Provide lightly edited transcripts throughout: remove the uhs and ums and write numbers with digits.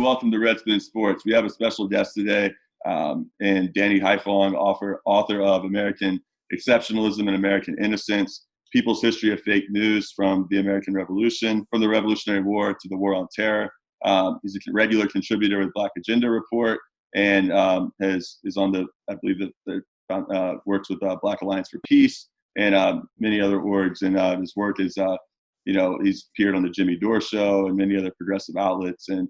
welcome to Red Spin Sports. We have a special guest today, and Danny Haiphong, author of American Exceptionalism and American Innocence, People's History of Fake News from the American Revolution, from the Revolutionary War to the War on Terror. He's a regular contributor with Black Agenda Report, and is on I believe that works with Black Alliance for Peace and many other orgs. And his work is, he's appeared on the Jimmy Dore Show and many other progressive outlets, and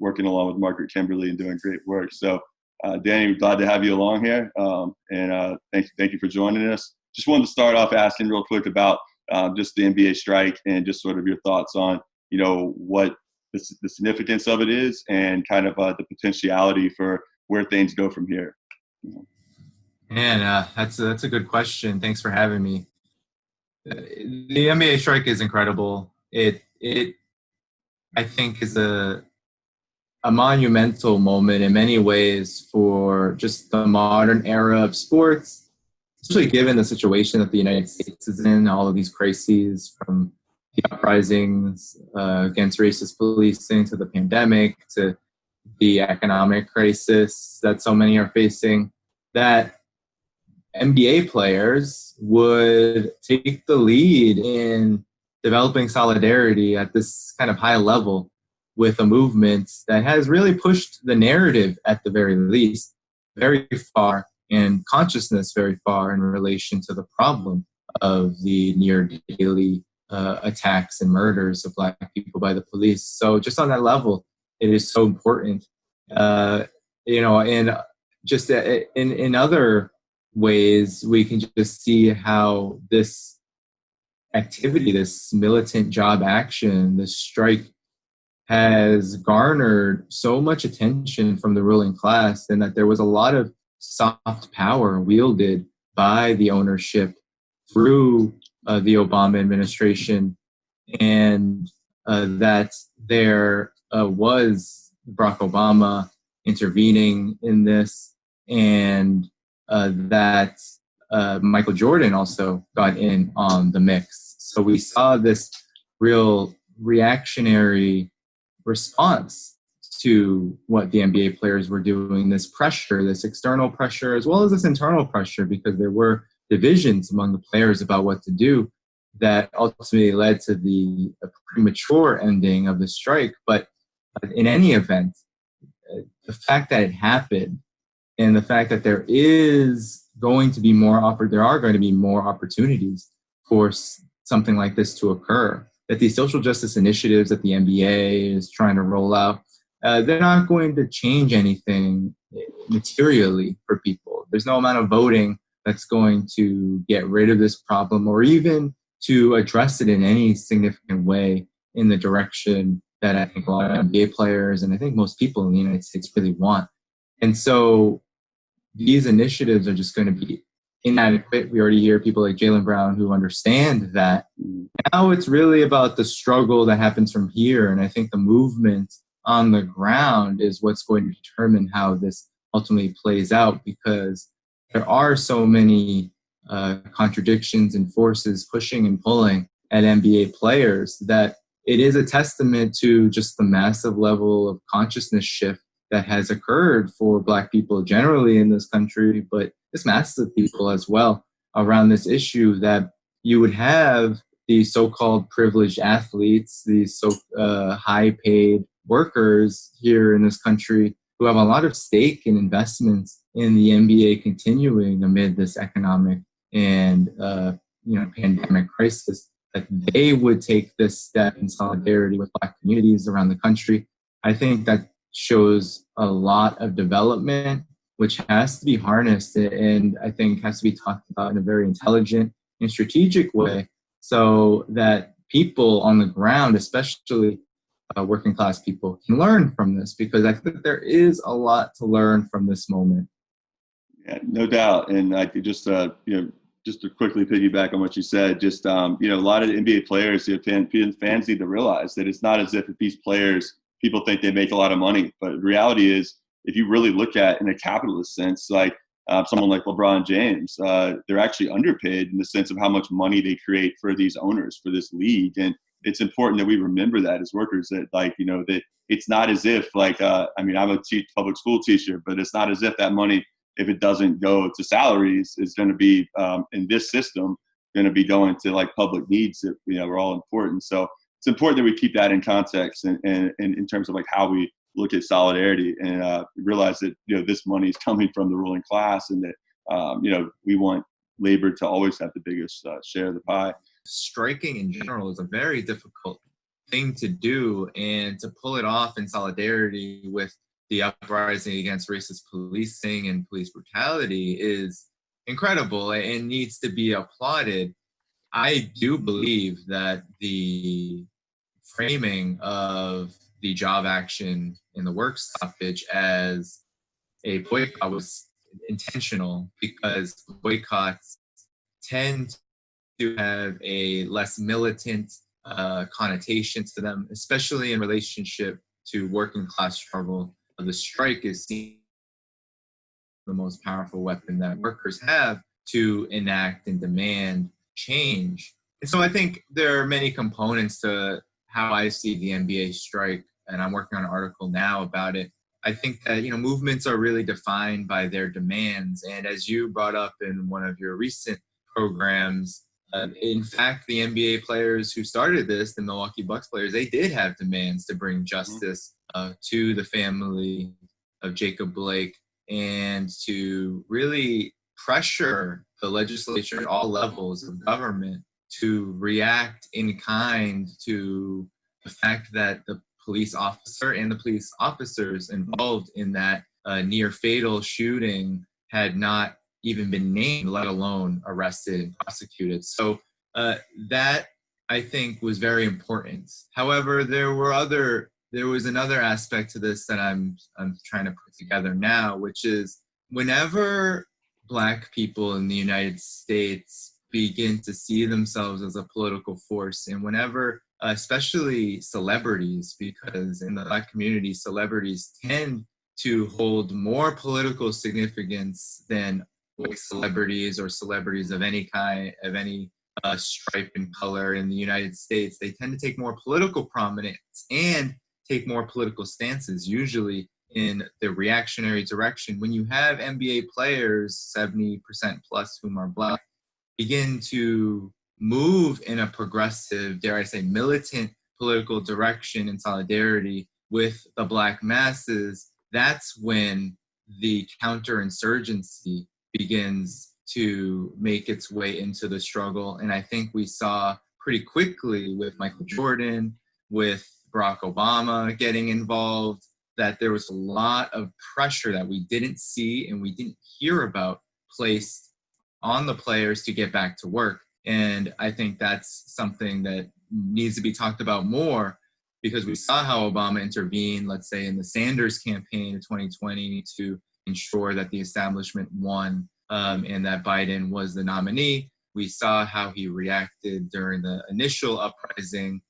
working along with Margaret Kimberly and doing great work. So, Danny, glad to have you along here, and thank you for joining us. Just wanted to start off asking real quick about just the NBA strike and just sort of your thoughts on, what the significance of it is and kind of the potentiality for where things go from here. Man, that's a good question. Thanks for having me. The NBA strike is incredible. It I think is a monumental moment in many ways for just the modern era of sports, especially given the situation that the United States is in, all of these crises from the uprisings against racist policing to the pandemic to the economic crisis that so many are facing, that NBA players would take the lead in developing solidarity at this kind of high level with a movement that has really pushed the narrative, at the very least, very far, and consciousness very far in relation to the problem of the near daily attacks and murders of Black people by the police. So just on that level, it is so important. And just in other ways, we can just see how this activity, this militant job action, this strike, has garnered so much attention from the ruling class, and that there was a lot of soft power wielded by the ownership through the Obama administration, and that there was Barack Obama intervening in this, and that Michael Jordan also got in on the mix. So we saw this real reactionary response to what the NBA players were doing, this pressure, this external pressure, as well as this internal pressure, because there were divisions among the players about what to do that ultimately led to the premature ending of the strike. But in any event, the fact that it happened and the fact that there are going to be more opportunities for something like this to occur, that these social justice initiatives that the NBA is trying to roll out, they're not going to change anything materially for people. There's no amount of voting that's going to get rid of this problem or even to address it in any significant way in the direction that I think a lot of NBA players and I think most people in the United States really want. And so these initiatives are just going to be inadequate. We already hear people like Jaylen Brown who understand that. Now it's really about the struggle that happens from here. And I think the movement on the ground is what's going to determine how this ultimately plays out, because there are so many contradictions and forces pushing and pulling at NBA players that it is a testament to just the massive level of consciousness shift that has occurred for Black people generally in this country, but this massive people as well around this issue, that you would have these so-called privileged athletes, these high-paid workers here in this country who have a lot of stake in investments in the NBA continuing amid this economic and pandemic crisis, that they would take this step in solidarity with Black communities around the country. I think that shows a lot of development, which has to be harnessed and I think has to be talked about in a very intelligent and strategic way, so that people on the ground, especially working class people, can learn from this, because I think there is a lot to learn from this moment. Yeah, no doubt. And I could just to quickly piggyback on what you said, a lot of the NBA players, fans need to realize that it's not as if these players, people think they make a lot of money, but the reality is, if you really look at in a capitalist sense, like someone like LeBron James, they're actually underpaid in the sense of how much money they create for these owners, for this league. And it's important that we remember that as workers, that like, you know, that it's not as if like, I mean, I'm a public school teacher, but it's not as if that money, if it doesn't go to salaries, is going to be in this system going to be going to like public needs that, you know, are all important. So it's important that we keep that in context and in terms of like how we look at solidarity and realize that, you know, this money is coming from the ruling class, and that, you know, we want labor to always have the biggest share of the pie. Striking in general is a very difficult thing to do, and to pull it off in solidarity with the uprising against racist policing and police brutality is incredible and needs to be applauded. I do believe that the framing of the job action in the work stoppage as a boycott was intentional, because boycotts tend to have a less militant connotation to them, especially in relationship to working class struggle. The strike is seen the most powerful weapon that workers have to enact and demand change. And so I think there are many components to how I see the NBA strike, and I'm working on an article now about it. I think that, you know, movements are really defined by their demands. And as you brought up in one of your recent programs, in fact, the NBA players who started this, the Milwaukee Bucks players, they did have demands to bring justice to the family of Jacob Blake, and to really pressure the legislature at all levels of government to react in kind to the fact that the police officer and the police officers involved in that near fatal shooting had not even been named, let alone arrested and prosecuted. So that, I think, was very important. However, there was another aspect to this that I'm trying to put together now, which is whenever Black people in the United States begin to see themselves as a political force, and whenever, especially celebrities, because in the Black community, celebrities tend to hold more political significance than white celebrities or celebrities of any kind, of any stripe and color in the United States, they tend to take more political prominence and take more political stances, usually in the reactionary direction. When you have NBA players, 70% plus whom are Black, begin to move in a progressive, dare I say, militant political direction in solidarity with the Black masses, that's when the counterinsurgency begins to make its way into the struggle. And I think we saw pretty quickly with Michael Jordan, with Barack Obama getting involved, that there was a lot of pressure that we didn't see and we didn't hear about placed on the players to get back to work. And I think that's something that needs to be talked about more, because we saw how Obama intervened, let's say, in the Sanders campaign in 2020 to ensure that the establishment won and that Biden was the nominee. We saw how he reacted during the initial uprising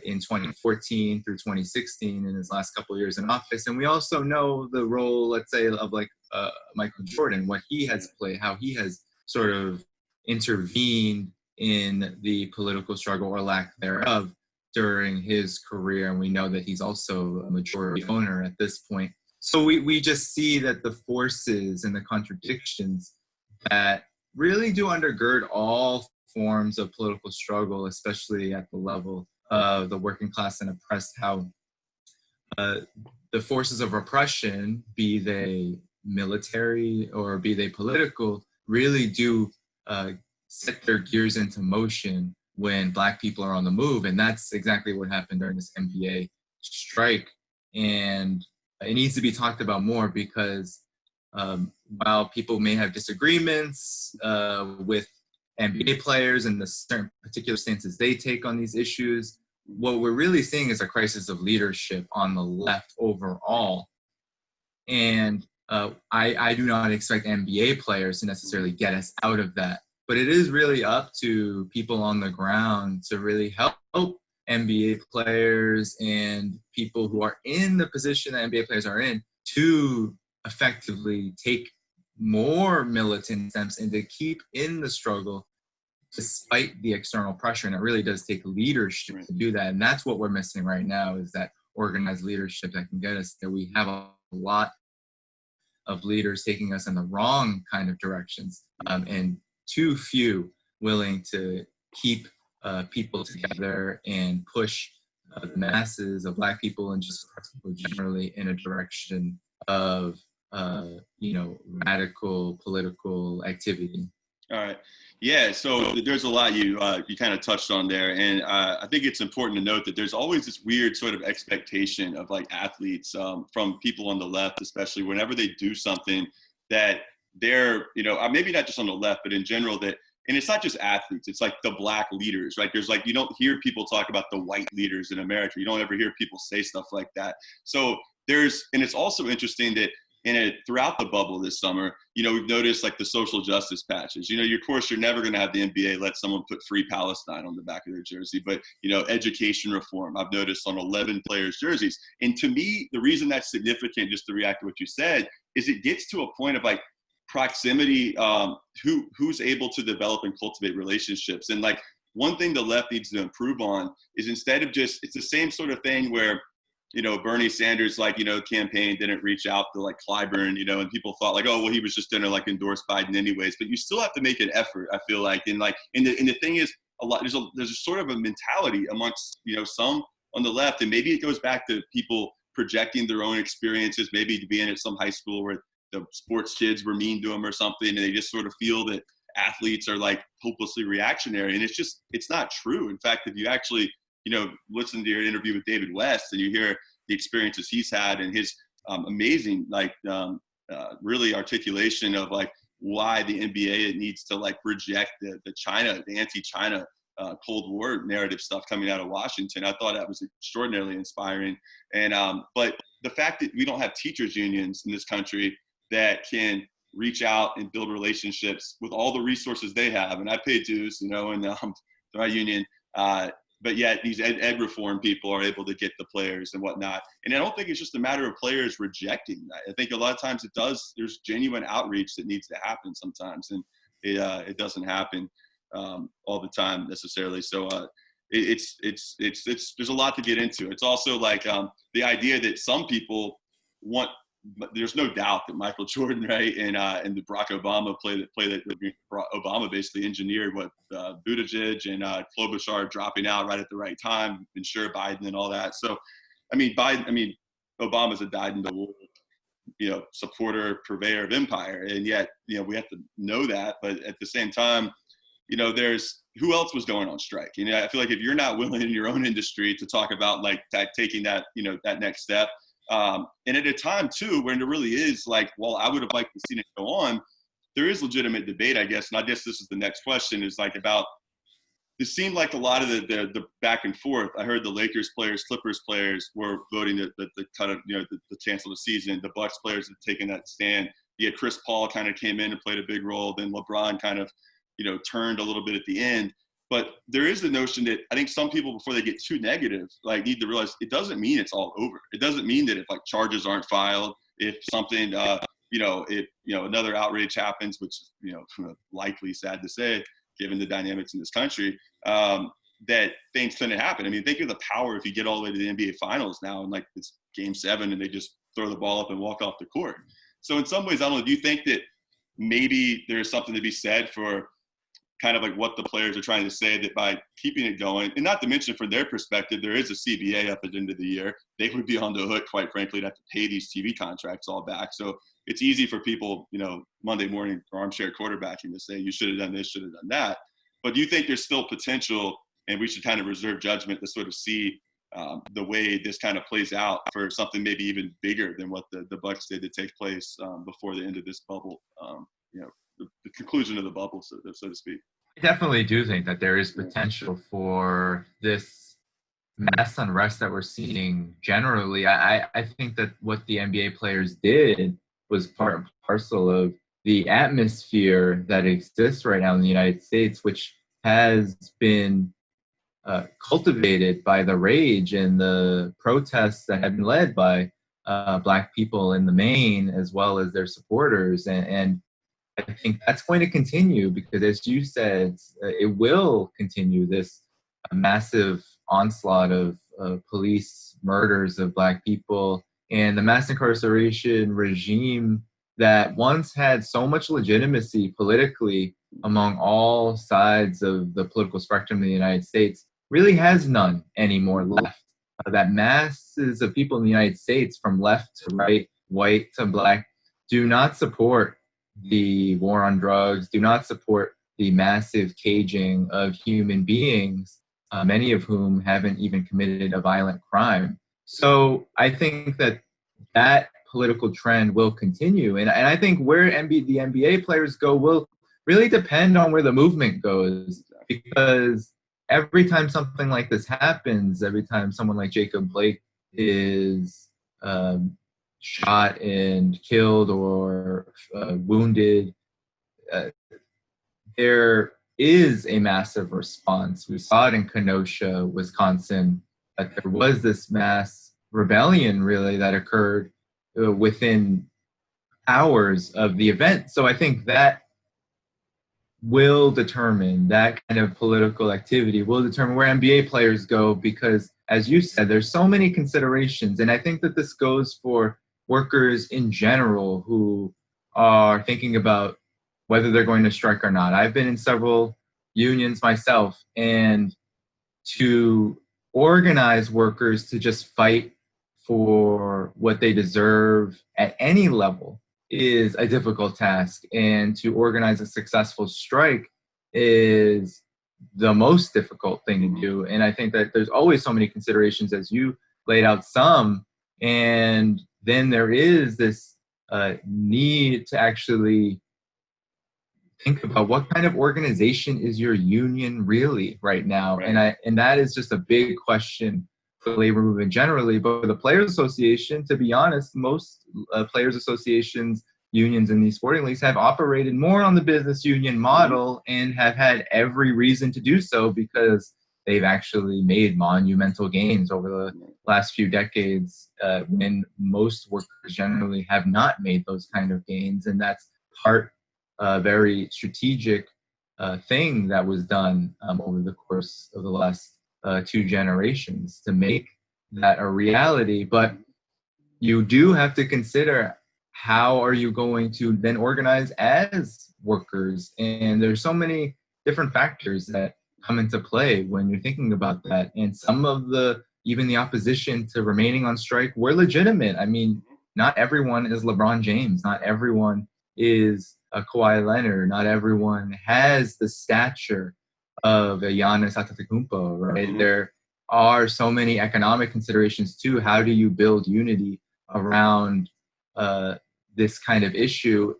in 2014 through 2016 in his last couple of years in office. And we also know the role, let's say, of like Michael Jordan, what he has played, how he has sort of intervened in the political struggle or lack thereof during his career. And we know that he's also a majority owner at this point. So we just see that the forces and the contradictions that really do undergird all forms of political struggle, especially at the level of the working class and oppressed, how the forces of repression, be they military or be they political, really do set their gears into motion when Black people are on the move. And that's exactly what happened during this NBA strike. And it needs to be talked about more, because while people may have disagreements with NBA players and the certain particular stances they take on these issues, what we're really seeing is a crisis of leadership on the left overall. And I do not expect NBA players to necessarily get us out of that. But it is really up to people on the ground to really help NBA players and people who are in the position that NBA players are in to effectively take more militant steps and to keep in the struggle despite the external pressure. And it really does take leadership to do that. And that's what we're missing right now, is that organized leadership that can get us there. We have a lot of leaders taking us in the wrong kind of directions, and too few willing to keep people together and push the masses of Black people and just people generally in a direction of radical political activity. All right. Yeah. So there's a lot you kind of touched on there. And I think it's important to note that there's always this weird sort of expectation of like athletes from people on the left, especially whenever they do something that they're, maybe not just on the left, but in general that, and it's not just athletes, it's like the Black leaders, right? There's like, you don't hear people talk about the white leaders in America. You don't ever hear people say stuff like that. So and it's also interesting that throughout the bubble this summer, we've noticed like the social justice patches. Of course, you're never going to have the NBA let someone put Free Palestine on the back of their jersey, but education reform, I've noticed on 11 players' jerseys. And to me, the reason that's significant, just to react to what you said, is it gets to a point of like proximity, who's able to develop and cultivate relationships. And like one thing the left needs to improve on is instead of it's the same sort of thing where Bernie Sanders, campaign didn't reach out to like Clyburn, and people thought like, oh, well, he was just going to like endorse Biden anyways. But you still have to make an effort, I feel like. And the thing is, there's a sort of a mentality amongst, some on the left. And maybe it goes back to people projecting their own experiences, maybe being at some high school where the sports kids were mean to them or something. And they just sort of feel that athletes are like hopelessly reactionary. And it's not true. In fact, if you actually listen to your interview with David West and you hear the experiences he's had and his amazing, really articulation of like why the NBA needs to like reject the anti-China Cold War narrative stuff coming out of Washington. I thought that was extraordinarily inspiring. And, but the fact that we don't have teachers unions in this country that can reach out and build relationships with all the resources they have. And I pay dues, in my union, but yet these ed reform people are able to get the players and whatnot. And I don't think it's just a matter of players rejecting that. I think a lot of times there's genuine outreach that needs to happen sometimes. And it doesn't happen all the time necessarily. So there's a lot to get into. It's also like the idea that some people want, but there's no doubt that Michael Jordan, right, and the Barack Obama play that Obama basically engineered what Buttigieg and Klobuchar dropping out right at the right time, ensure Biden and all that. So, Obama's a dyed-in-the-wool, supporter, purveyor of empire, and yet, we have to know that. But at the same time, there's who else was going on strike. I feel like if you're not willing in your own industry to talk about like that, taking that, that next step. And at a time too, when there really is like, well, I would have liked to see it go on. There is legitimate debate, I guess. And I guess this is the next question, is like about, it seemed like a lot of the back and forth. I heard the Lakers players, Clippers players were voting to kind of, the cancel the season. The Bucks players had taken that stand. Yeah, Chris Paul kind of came in and played a big role. Then LeBron kind of, turned a little bit at the end. But there is the notion that I think some people, before they get too negative, like need to realize it doesn't mean it's all over. It doesn't mean that if like charges aren't filed, if something, if another outrage happens, which is, likely sad to say, given the dynamics in this country, that things couldn't happen. I mean, think of the power if you get all the way to the NBA Finals now, and like it's Game 7, and they just throw the ball up and walk off the court. So in some ways, I don't know. Do you think that maybe there's something to be said for kind of like what the players are trying to say, that by keeping it going, and not to mention from their perspective, there is a CBA up at the end of the year. They would be on the hook, quite frankly, to have to pay these TV contracts all back. So it's easy for people, Monday morning for armchair quarterbacking to say, you should have done this, should have done that. But do you think there's still potential, and we should kind of reserve judgment to sort of see the way this kind of plays out for something maybe even bigger than what the Bucks did to take place before the end of this bubble, the conclusion of the bubble, so to speak? I definitely do think that there is potential for this mass unrest that we're seeing generally. I think that what the NBA players did was part and parcel of the atmosphere that exists right now in the United States, which has been cultivated by the rage and the protests that have been led by Black people in the main, as well as their supporters. And I think that's going to continue because, as you said, it will continue this massive onslaught of police murders of Black people and the mass incarceration regime that once had so much legitimacy politically among all sides of the political spectrum in the United States really has none anymore left. That masses of people in the United States, from left to right, white to Black, do not support the war on drugs, do not support the massive caging of human beings, many of whom haven't even committed a violent crime. So I think that that political trend will continue. And I think where the NBA players go will really depend on where the movement goes, because every time something like this happens, every time someone like Jacob Blake is shot and killed or wounded, uh, there is a massive response. We saw it in Kenosha, Wisconsin, that there was this mass rebellion really that occurred within hours of the event. So I think that will determine, that kind of political activity will determine where NBA players go, because as you said, there's so many considerations. And I think that this goes for workers in general who are thinking about whether they're going to strike or not. I've been in several unions myself, and to organize workers to just fight for what they deserve at any level is a difficult task. And to organize a successful strike is the most difficult thing to do. And I think that there's always so many considerations, as you laid out some. And then there is this need to actually think about what kind of organization is your union really right now. Right. And that is just a big question for the labor movement generally. But for the Players Association, to be honest, most Players Associations, unions in these sporting leagues have operated more on the business union model and have had every reason to do so, because they've actually made monumental gains over the last few decades, when most workers generally have not made those kind of gains. And that's part very strategic thing that was done over the course of the last 2 generations to make that a reality. But you do have to consider, how are you going to then organize as workers? And there's so many different factors that come into play when you're thinking about that. And some of even the opposition to remaining on strike were legitimate. I mean, not everyone is LeBron James. Not everyone is a Kawhi Leonard. Not everyone has the stature of a Giannis Antetokounmpo, right? Mhm. There are so many economic considerations too. How do you build unity around this kind of issue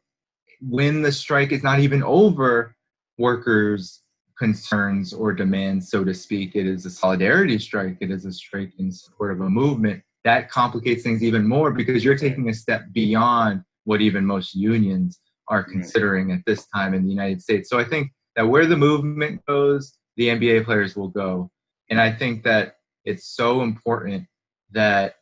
when the strike is not even over workers' concerns or demands, so to speak? It is a solidarity strike. It is a strike in support of a movement. That complicates things even more, because you're taking a step beyond what even most unions are considering at this time in the United States. So I think that where the movement goes, the NBA players will go. And I think that it's so important that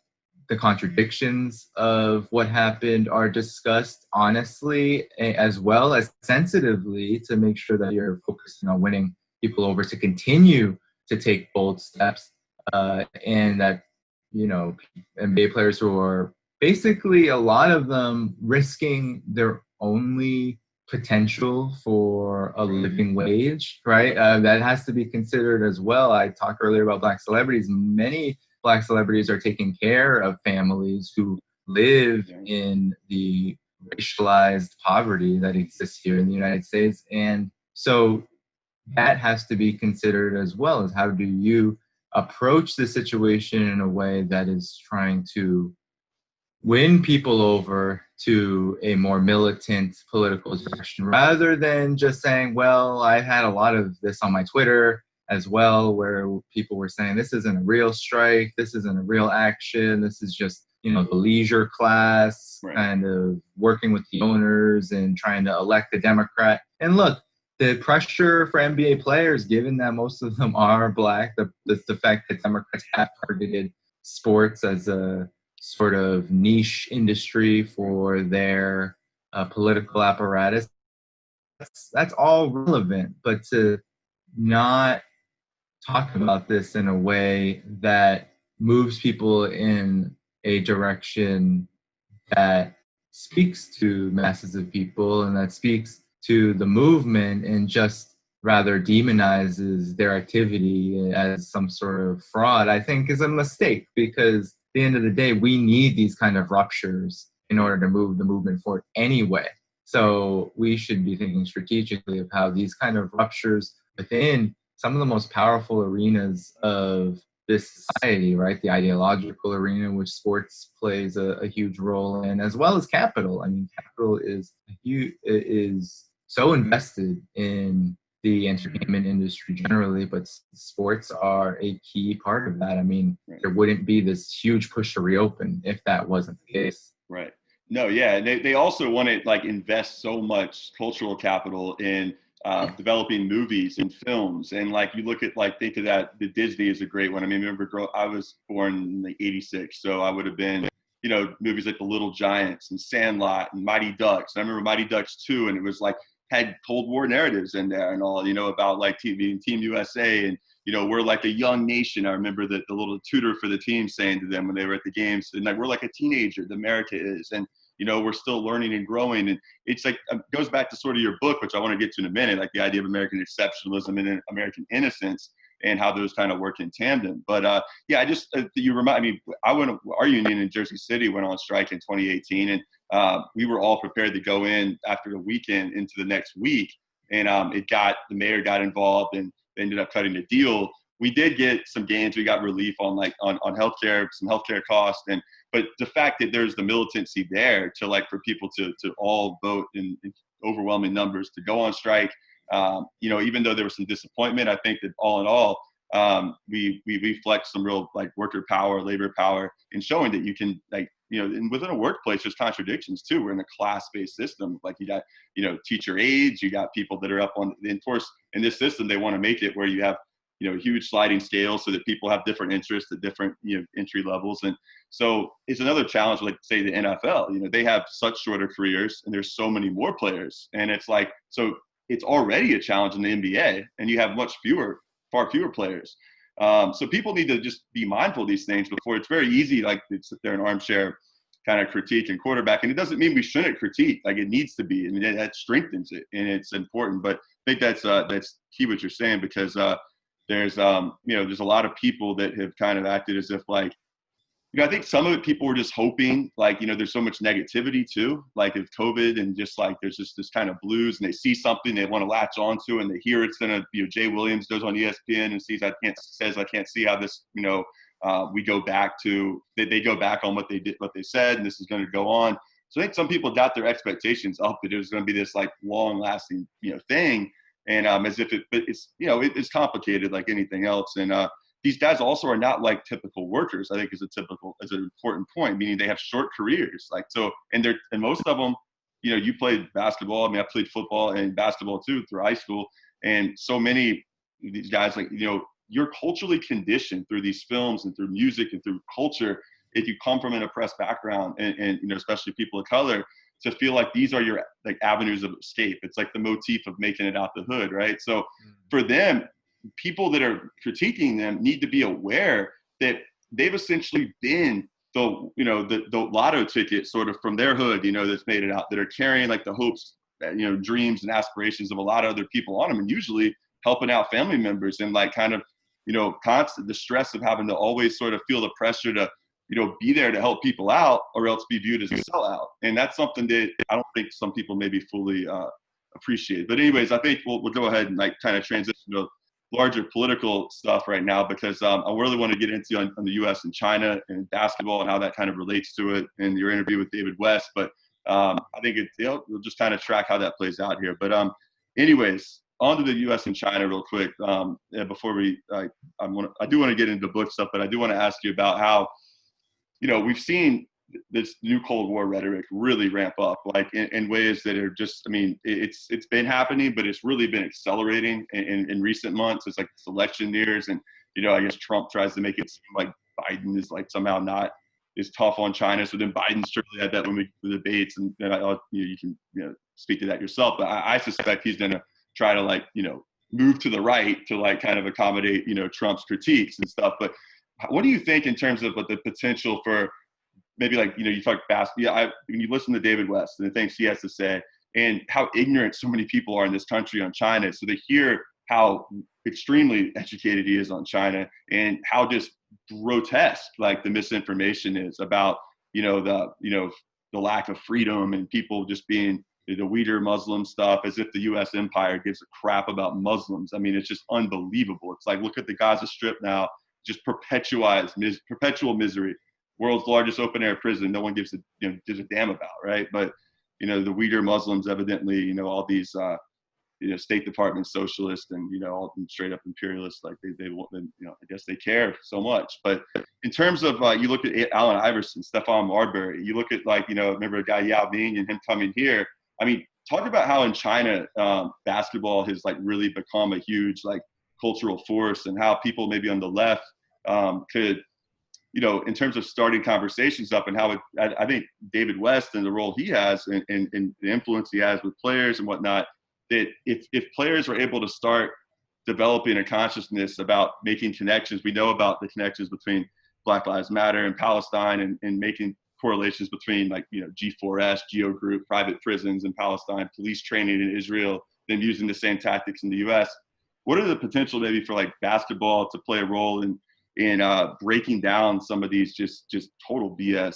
the contradictions of what happened are discussed honestly, as well as sensitively, to make sure that you're focusing on winning people over to continue to take bold steps, and that, you know, NBA players who are basically, a lot of them, risking their only potential for a living wage, right? That has to be considered as well. I talked earlier about Black celebrities. Many Black celebrities are taking care of families who live in the racialized poverty that exists here in the United States. And so that has to be considered as well, as how do you approach the situation in a way that is trying to win people over to a more militant political direction, rather than just saying, well, I had a lot of this on my Twitter as well, where people were saying, this isn't a real strike, this isn't a real action, this is just, you know, the leisure class kind of working with the owners and trying to elect a Democrat. And look, the pressure for NBA players, given that most of them are Black, the fact that Democrats have targeted sports as a sort of niche industry for their political apparatus, that's all relevant. But to not talk about this in a way that moves people in a direction that speaks to masses of people and that speaks to the movement and just rather demonizes their activity as some sort of fraud, I think is a mistake, because at the end of the day, we need these kind of ruptures in order to move the movement forward anyway. So we should be thinking strategically of how these kind of ruptures within some of the most powerful arenas of this society, right? The ideological arena, which sports plays a huge role in, as well as capital. I mean, capital is so invested in the entertainment industry generally, but sports are a key part of that. I mean, there wouldn't be this huge push to reopen if that wasn't the case. Right. No, yeah. They also want to like invest so much cultural capital in developing movies and films. And like you look at like, think of that, the Disney is a great one. I mean, remember, I was born in like 86, so I would have been, you know, movies like The Little Giants and Sandlot and Mighty Ducks. And I remember Mighty Ducks 2, and it was like, had Cold War narratives in there and all, you know, about like Team USA, and you know, we're like a young nation. I remember the little tutor for the team saying to them when they were at the games, and like, we're like a teenager, America is. And, you know, we're still learning and growing. And it's like, it goes back to sort of your book, which I want to get to in a minute, like the idea of American exceptionalism and American innocence and how those kind of work in tandem. But yeah, I just, you remind me, our union in Jersey City went on strike in 2018, and we were all prepared to go in after the weekend into the next week. And the mayor got involved, and they ended up cutting the deal. We did get some gains. We got relief on healthcare, some healthcare costs, but the fact that there's the militancy there to like for people to all vote in overwhelming numbers to go on strike. You know, even though there was some disappointment, I think that all in all, we flexed some real like worker power, labor power, in showing that you can, like, you know, and within a workplace, there's contradictions too. We're in a class-based system. Like you got, you know, teacher aides, you got people that are up on the enforce. In this system, they want to make it where you have, you know, huge sliding scales so that people have different interests at different, you know, entry levels. And so it's another challenge, like say the NFL, you know, they have such shorter careers and there's so many more players. And it's like, so it's already a challenge in the NBA, and you have far fewer players. So people need to just be mindful of these things before. It's very easy, like, to sit there in armchair kind of critique and quarterback. And it doesn't mean we shouldn't critique. Like, it needs to be. I mean, that strengthens it, and it's important. But I think that's key what you're saying, because there's you know, there's a lot of people that have kind of acted as if, like, you know, I think some of it people were just hoping, like, you know, there's so much negativity too, like with COVID, and just like there's just this kind of blues, and they see something they want to latch onto, and they hear it's gonna, you know, Jay Williams goes on ESPN and says I can't see how this, you know, we go back to, they go back on what they said, and this is going to go on. So I think some people got their expectations up that it was going to be this like long lasting, you know, thing, and as if it's, you know, it's complicated like anything else. And these guys also are not like typical workers. I think is an important point, meaning they have short careers. Like, so, and most of them, you know, you played basketball. I mean, I played football and basketball too through high school. And so many of these guys, like, you know, you're culturally conditioned through these films and through music and through culture. If you come from an oppressed background, and you know, especially people of color, to feel like these are your like avenues of escape. It's like the motif of making it out the hood, right? So for them, people that are critiquing them need to be aware that they've essentially been the lotto ticket sort of from their hood, you know, that's made it out, that are carrying like the hopes, you know, dreams and aspirations of a lot of other people on them, and usually helping out family members, and like kind of, you know, constant the stress of having to always sort of feel the pressure to, you know, be there to help people out, or else be viewed as a sellout. And that's something that I don't think some people maybe fully appreciate. But anyways, I think we'll go ahead and like kind of transition to larger political stuff right now, because I really want to get into on the U.S. and China and basketball and how that kind of relates to it in your interview with David West. But I think we'll just kind of track how that plays out here. But anyways, on to the U.S. and China real quick. Before I do want to get into book stuff, but I do want to ask you about how, you know, we've seen this new Cold War rhetoric really ramp up, like in ways that are just, I mean, it's been happening, but it's really been accelerating in recent months. It's like it's election years, and, you know, I guess Trump tries to make it seem like Biden is like somehow not is tough on China. So then Biden certainly had that when the debates, and you can speak to that yourself. But I suspect he's going to try to move to the right to kind of accommodate Trump's critiques and stuff. But what do you think in terms of the potential for maybe you talk basketball? Yeah, when you listen to David West and the things he has to say, and how ignorant so many people are in this country on China, so they hear how extremely educated he is on China and how just grotesque the misinformation is about the lack of freedom and people just being the Uyghur Muslim stuff, as if the U.S. empire gives a crap about Muslims. I mean, it's just unbelievable. It's look at the Gaza Strip now, just perpetual misery. World's largest open air prison, no one gives a damn about, right? But the Uyghur Muslims, evidently, all these State Department socialists and all straight up imperialists, they I guess they care so much. But in terms of you look at Allen Iverson, Stephon Marbury, you look at remember a guy Yao Ming and him coming here. I mean, talk about how in China basketball has really become a huge cultural force, and how people maybe on the left could in terms of starting conversations up, and how I think David West and the role he has and the influence he has with players and whatnot, that if players are able to start developing a consciousness about making connections, we know about the connections between Black Lives Matter and Palestine, and making correlations between G4S, Geo Group, private prisons in Palestine, police training in Israel, then using the same tactics in the U.S. What are the potential maybe for basketball to play a role in breaking down some of these just total BS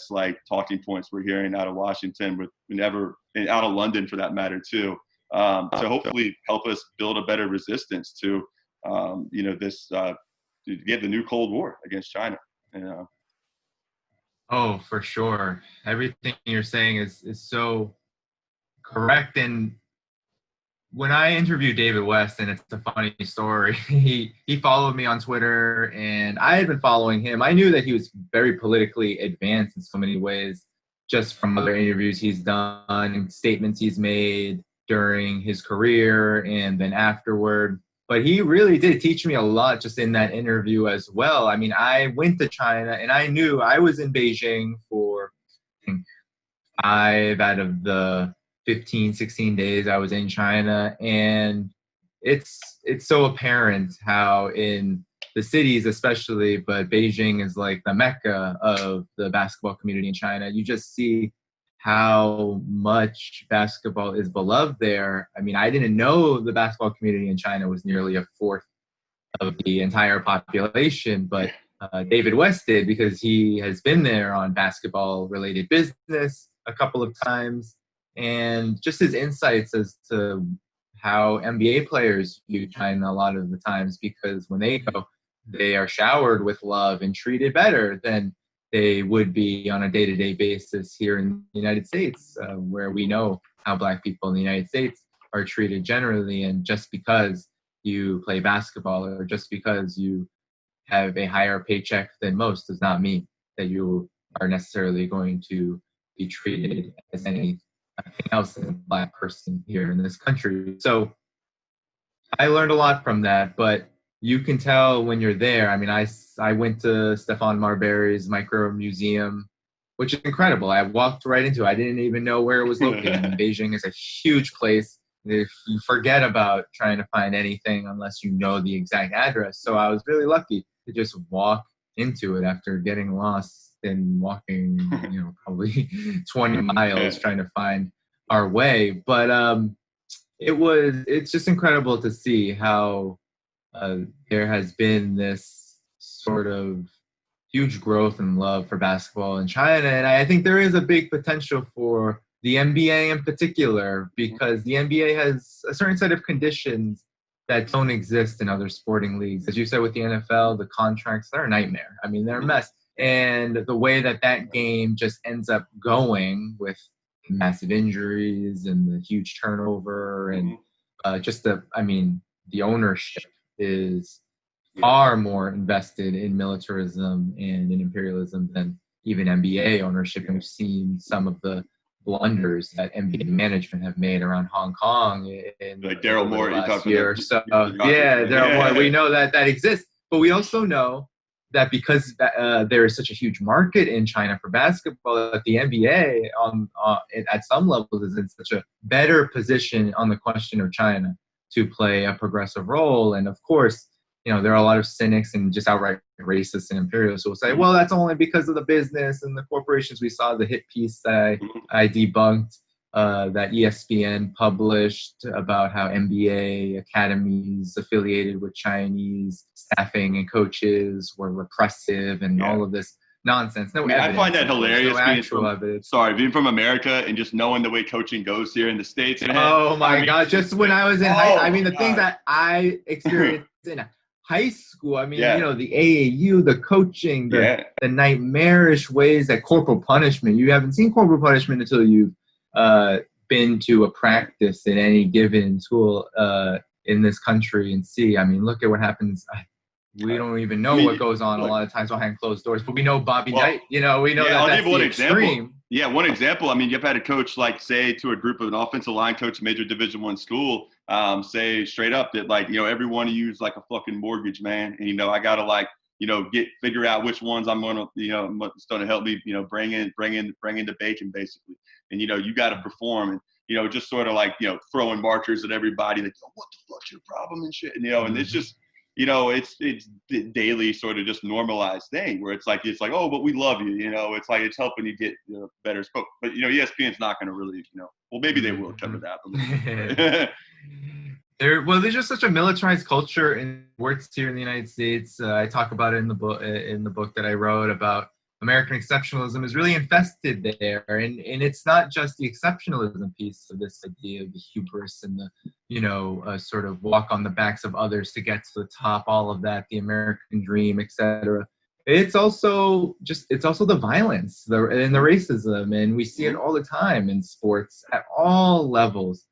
talking points we're hearing out of Washington, and out of London for that matter too, to hopefully help us build a better resistance to this to get the new Cold War against China. Oh, for sure. Everything you're saying is so correct. And when I interviewed David West, and it's a funny story, he followed me on Twitter, and I had been following him. I knew that he was very politically advanced in so many ways, just from other interviews he's done and statements he's made during his career and then afterward. But he really did teach me a lot just in that interview as well. I mean, I went to China, and I knew I was in Beijing for 5 out of the 15, 16 days I was in China. And it's so apparent how in the cities especially, but Beijing is the mecca of the basketball community in China. You just see how much basketball is beloved there. I mean, I didn't know the basketball community in China was nearly a fourth of the entire population, but David West did, because he has been there on basketball-related business a couple of times, and just his insights as to how NBA players view China a lot of the times, because when they go, they are showered with love and treated better than they would be on a day-to-day basis here in the United States, where we know how Black people in the United States are treated generally. And just because you play basketball, or just because you have a higher paycheck than most, does not mean that you are necessarily going to be treated as anything else than a Black person here in this country. So I learned a lot from that, but you can tell when you're there. I mean, I went to Stephon Marbury's micro museum, which is incredible. I walked right into it. I didn't even know where it was located. I mean, Beijing is a huge place. If you forget about trying to find anything unless you know the exact address. So I was really lucky to just walk into it after getting lost and walking, probably 20 miles trying to find our way. But it's just incredible to see how there has been this sort of huge growth and love for basketball in China. And I think there is a big potential for the NBA in particular, because the NBA has a certain set of conditions that don't exist in other sporting leagues. As you said with the NFL, the contracts, they're a nightmare. I mean, they're a mess. And the way that game just ends up going with massive injuries and the huge turnover and the ownership is far more invested in militarism and in imperialism than even NBA ownership. And we've seen some of the blunders that NBA management have made around Hong Kong in Daryl Morey last year. So Daryl Morey, we know that exists, but we also know that because there is such a huge market in China for basketball, that the NBA at some levels is in such a better position on the question of China to play a progressive role. And of course, there are a lot of cynics and just outright racists and imperialists who will say, well, that's only because of the business and the corporations. We saw the hit piece that I debunked that ESPN published about how NBA academies affiliated with Chinese staffing and coaches were repressive and all of this nonsense. I find that hilarious. Evidence. Being from America and just knowing the way coaching goes here in the States. Oh my God! Just when I was in things that I experienced in high school. I mean, the AAU, the coaching, the nightmarish ways that corporal punishment. You haven't seen corporal punishment until you've been to a practice in any given school in this country and see. I mean, look at what happens. We don't even know what goes on a lot of times behind closed doors, but we know Bobby Knight. We know that's the extreme. One example. I mean, you've had a coach say to a group of an offensive line coach, major Division I school, say straight up that every one of you is like a fucking mortgage, man, and I gotta figure out which ones I'm gonna it's gonna help me bring in the bacon basically, and you got to perform and just sort of throwing markers at everybody what the fuck's your problem and shit, and it's just. It's daily sort of just normalized thing where it's like, oh, but we love you. It's like it's helping you get better. But ESPN's not going to really, well, maybe they will cover that. There's just such a militarized culture in sports here in the United States. I talk about it in the book that I wrote about American exceptionalism is really infested there, and it's not just the exceptionalism piece of this idea of the hubris and the sort of walk on the backs of others to get to the top, all of that, the American dream, etc. It's also the violence and the racism, and we see it all the time in sports at all levels,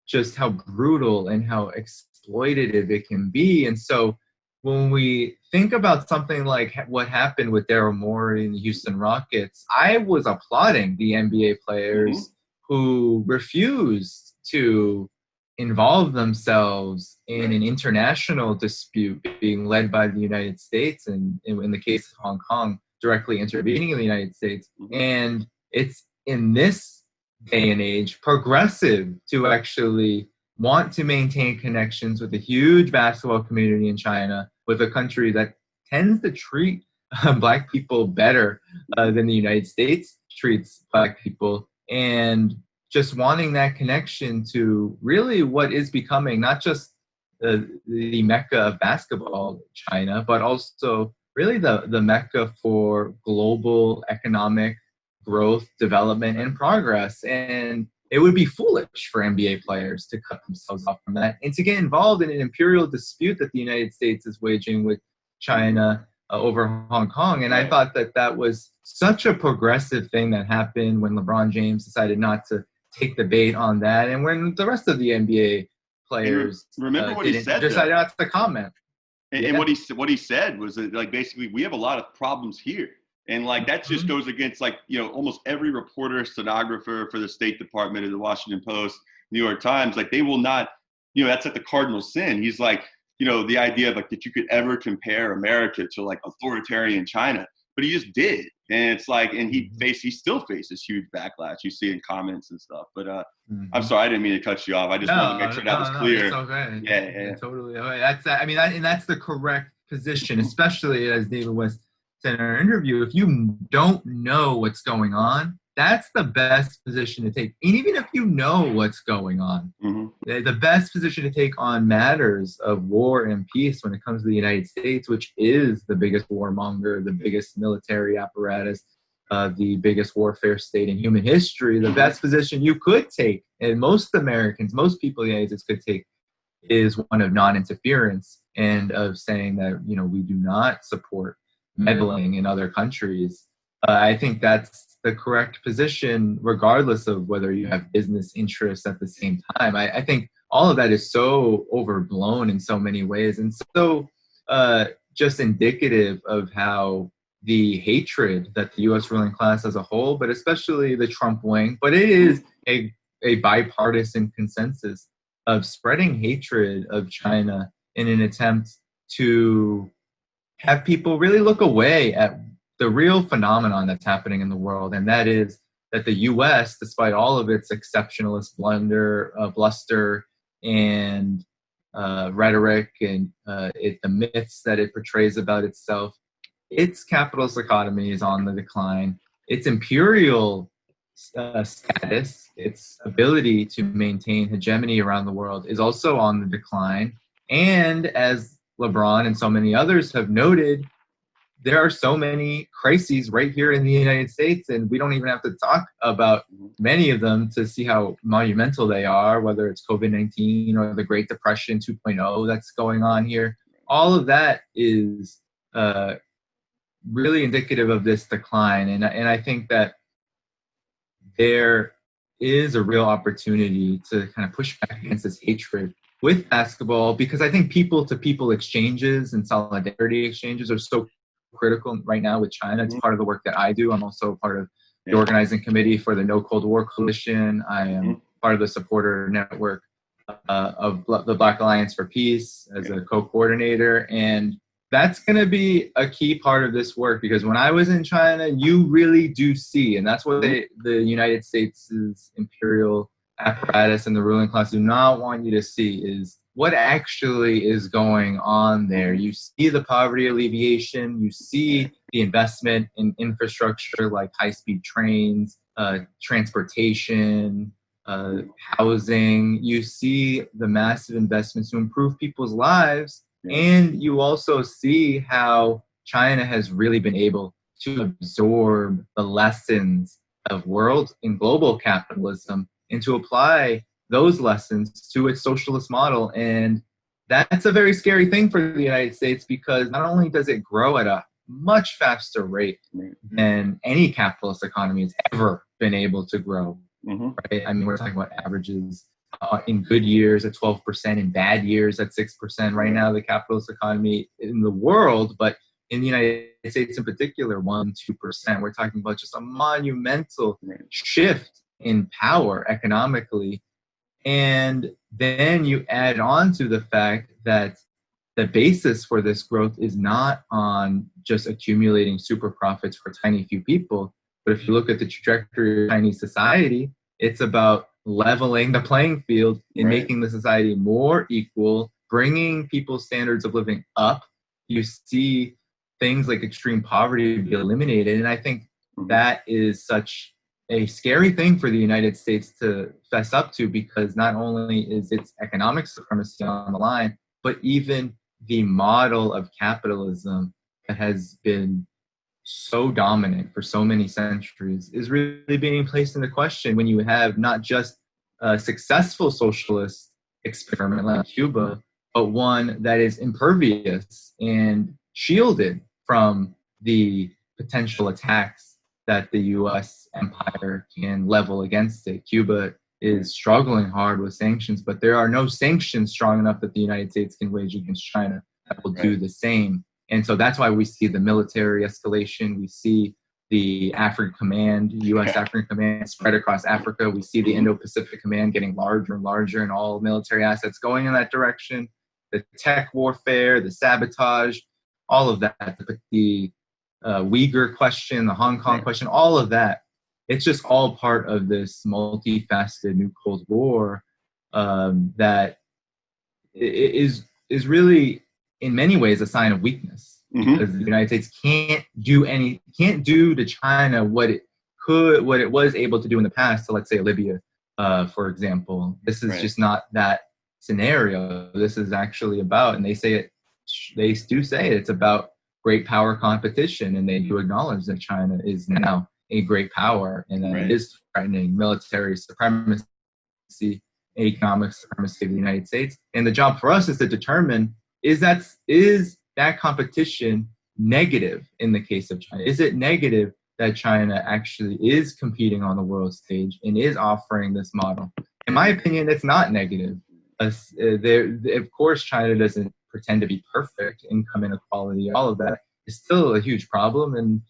just how brutal and how exploitative it can be. And so when we think about something like what happened with Daryl Morey in the Houston Rockets, I was applauding the NBA players who refused to involve themselves in an international dispute being led by the United States, and in the case of Hong Kong, directly intervening in the United States. And it's in this day and age progressive to actually want to maintain connections with a huge basketball community in China, with a country that tends to treat Black people better than the United States treats Black people, and just wanting that connection to really what is becoming not just the mecca of basketball, China, but also really the mecca for global economic growth, development, and progress. And it would be foolish for NBA players to cut themselves off from that and to get involved in an imperial dispute that the United States is waging with China over Hong Kong. And I thought that was such a progressive thing that happened when LeBron James decided not to take the bait on that, and when the rest of the NBA players decided not to comment. And what he said was that, basically, we have a lot of problems here. And that just goes against almost every reporter, stenographer for the State Department of the Washington Post, New York Times, they will not, that's the cardinal sin. He's the idea of that you could ever compare America to authoritarian China, but he just did. And it's and he still faces huge backlash. You see in comments and stuff, but I'm sorry, I didn't mean to cut you off. I just wanted to make sure that was clear. It's okay. Yeah, totally. That's the correct position, especially as David West in our interview. If you don't know what's going on, that's the best position to take. And even if you know what's going on, the best position to take on matters of war and peace when it comes to the United States, which is the biggest warmonger, the biggest military apparatus, the biggest warfare state in human history, the best position you could take, and most Americans, most people in the United States could take, is one of non-interference and of saying that, we do not support meddling in other countries. I think that's the correct position, regardless of whether you have business interests at the same time. I think all of that is so overblown in so many ways, and so just indicative of how the hatred that the U.S. ruling class as a whole, but especially the Trump wing, but it is a bipartisan consensus of spreading hatred of China in an attempt to have people really look away at the real phenomenon that's happening in the world, and that is that the U.S., despite all of its exceptionalist bluster, and rhetoric, and the myths that it portrays about itself, its capitalist economy is on the decline. Its imperial status, its ability to maintain hegemony around the world, is also on the decline. And as LeBron and so many others have noted, there are so many crises right here in the United States, and we don't even have to talk about many of them to see how monumental they are, whether it's COVID-19 or the Great Depression 2.0 that's going on here. All of that is really indicative of this decline. And I think that there is a real opportunity to kind of push back against this hatred with basketball, because I think people-to-people exchanges and solidarity exchanges are so critical right now with China. It's part of the work that I do. I'm also part of the organizing committee for the No Cold War Coalition. I am part of the supporter network of the Black Alliance for Peace as a co-coordinator. And that's going to be a key part of this work, because when I was in China, you really do see, and that's what the United States' imperial apparatus and the ruling class do not want you to see, is what actually is going on there. You see the poverty alleviation, you see the investment in infrastructure like high-speed trains, transportation, housing. You see the massive investments to improve people's lives. And you also see how China has really been able to absorb the lessons of world and global capitalism and to apply those lessons to its socialist model. And that's a very scary thing for the United States, because not only does it grow at a much faster rate than any capitalist economy has ever been able to grow, right? I mean, we're talking about averages in good years at 12%, in bad years at 6%. Right now, the capitalist economy in the world, but in the United States in particular, 1-2%. We're talking about just a monumental shift in power economically. And then you add on to the fact that the basis for this growth is not on just accumulating super profits for a tiny few people, but if you look at the trajectory of Chinese society, it's about leveling the playing field and making the society more equal, bringing people's standards of living up. You see things like extreme poverty be eliminated. And I think that is such a scary thing for the United States to fess up to, because not only is its economic supremacy on the line, but even the model of capitalism that has been so dominant for so many centuries is really being placed into question when you have not just a successful socialist experiment like Cuba, but one that is impervious and shielded from the potential attacks that the U.S. empire can level against it. Cuba is struggling hard with sanctions, but there are no sanctions strong enough that the United States can wage against China that will do the same. And so that's why we see the military escalation. We see the African Command, U.S. African Command spread across Africa. We see the Indo-Pacific Command getting larger and larger, and all military assets going in that direction. The tech warfare, the sabotage, all of that, the Uyghur question, the Hong Kong question, all of that. It's just all part of this multifaceted new Cold War that is really, in many ways, a sign of weakness, because the United States can't do to China what it was able to do in the past to, let's say, Libya, for example. This is just not that scenario. This is actually about, and they do say it's about great power competition, and they do acknowledge that China is now a great power and that it is threatening military supremacy, economic supremacy of the United States. And the job for us is to determine, is that competition negative in the case of China? Is it negative that China actually is competing on the world stage and is offering this model? In my opinion, it's not negative. Of course, China doesn't pretend to be perfect. Income inequality, all of that is still a huge problem. And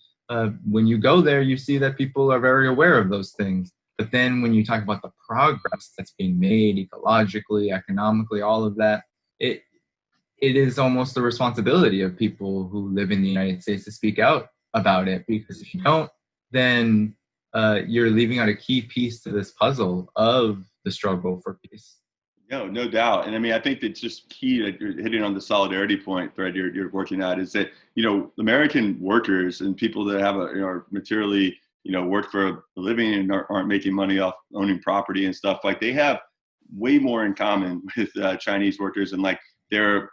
when you go there, you see that people are very aware of those things. But then when you talk about the progress that's being made ecologically, economically, all of that, it is almost the responsibility of people who live in the United States to speak out about it, because if you don't, then you're leaving out a key piece to this puzzle of the struggle for peace. No, no doubt. And I mean, I think that's just key that you're hitting on the solidarity point, Fred, you're working at, is that, American workers and people that have are materially, work for a living and aren't making money off owning property and stuff, like they have way more in common with Chinese workers, and like their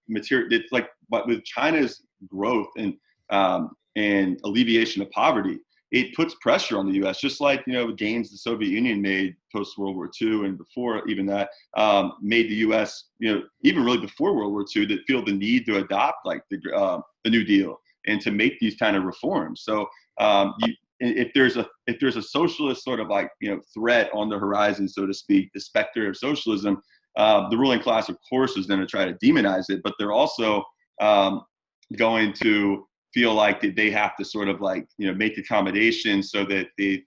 material, it's like, but with China's growth and alleviation of poverty, it puts pressure on the U.S. just like gains the Soviet Union made post World War II and before even that, made the U.S. Even really before World War II, that feel the need to adopt like the New Deal and to make these kind of reforms. So if there's a socialist sort of like threat on the horizon, so to speak, the specter of socialism, the ruling class, of course, is going to try to demonize it, but they're also going to feel like that they have to sort of like make accommodations so that they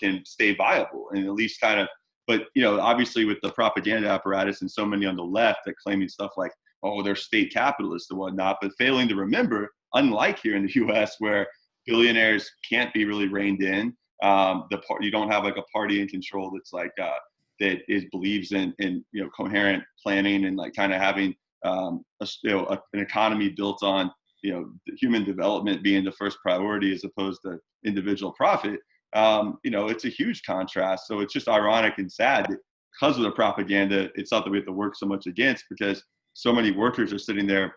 can stay viable and at least kind of. But obviously with the propaganda apparatus and so many on the left that claiming stuff like, oh, they're state capitalists and whatnot, but failing to remember, unlike here in the U.S. where billionaires can't be really reined in, you don't have like a party in control that's like believes in coherent planning and like kind of having an economy built on human development being the first priority as opposed to individual profit. It's a huge contrast. So it's just ironic and sad that because of the propaganda, it's something we have to work so much against, because so many workers are sitting there,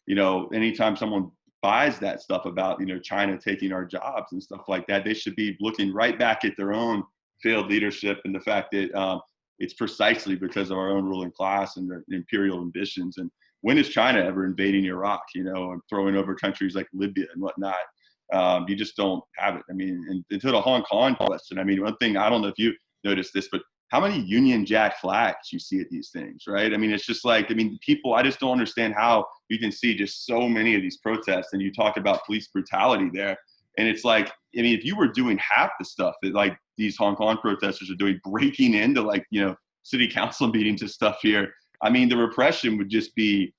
anytime someone buys that stuff about, China taking our jobs and stuff like that, they should be looking right back at their own failed leadership and the fact that it's precisely because of our own ruling class and their imperial ambitions. And when is China ever invading Iraq, and throwing over countries like Libya and whatnot? You just don't have it. I mean, and to the Hong Kong question, I mean, one thing, I don't know if you noticed this, but how many Union Jack flags you see at these things, right? I mean, it's just like, people, I just don't understand how you can see just so many of these protests, and you talk about police brutality there. And it's like, if you were doing half the stuff that like these Hong Kong protesters are doing, breaking into like, city council meetings and stuff here, the repression would just be,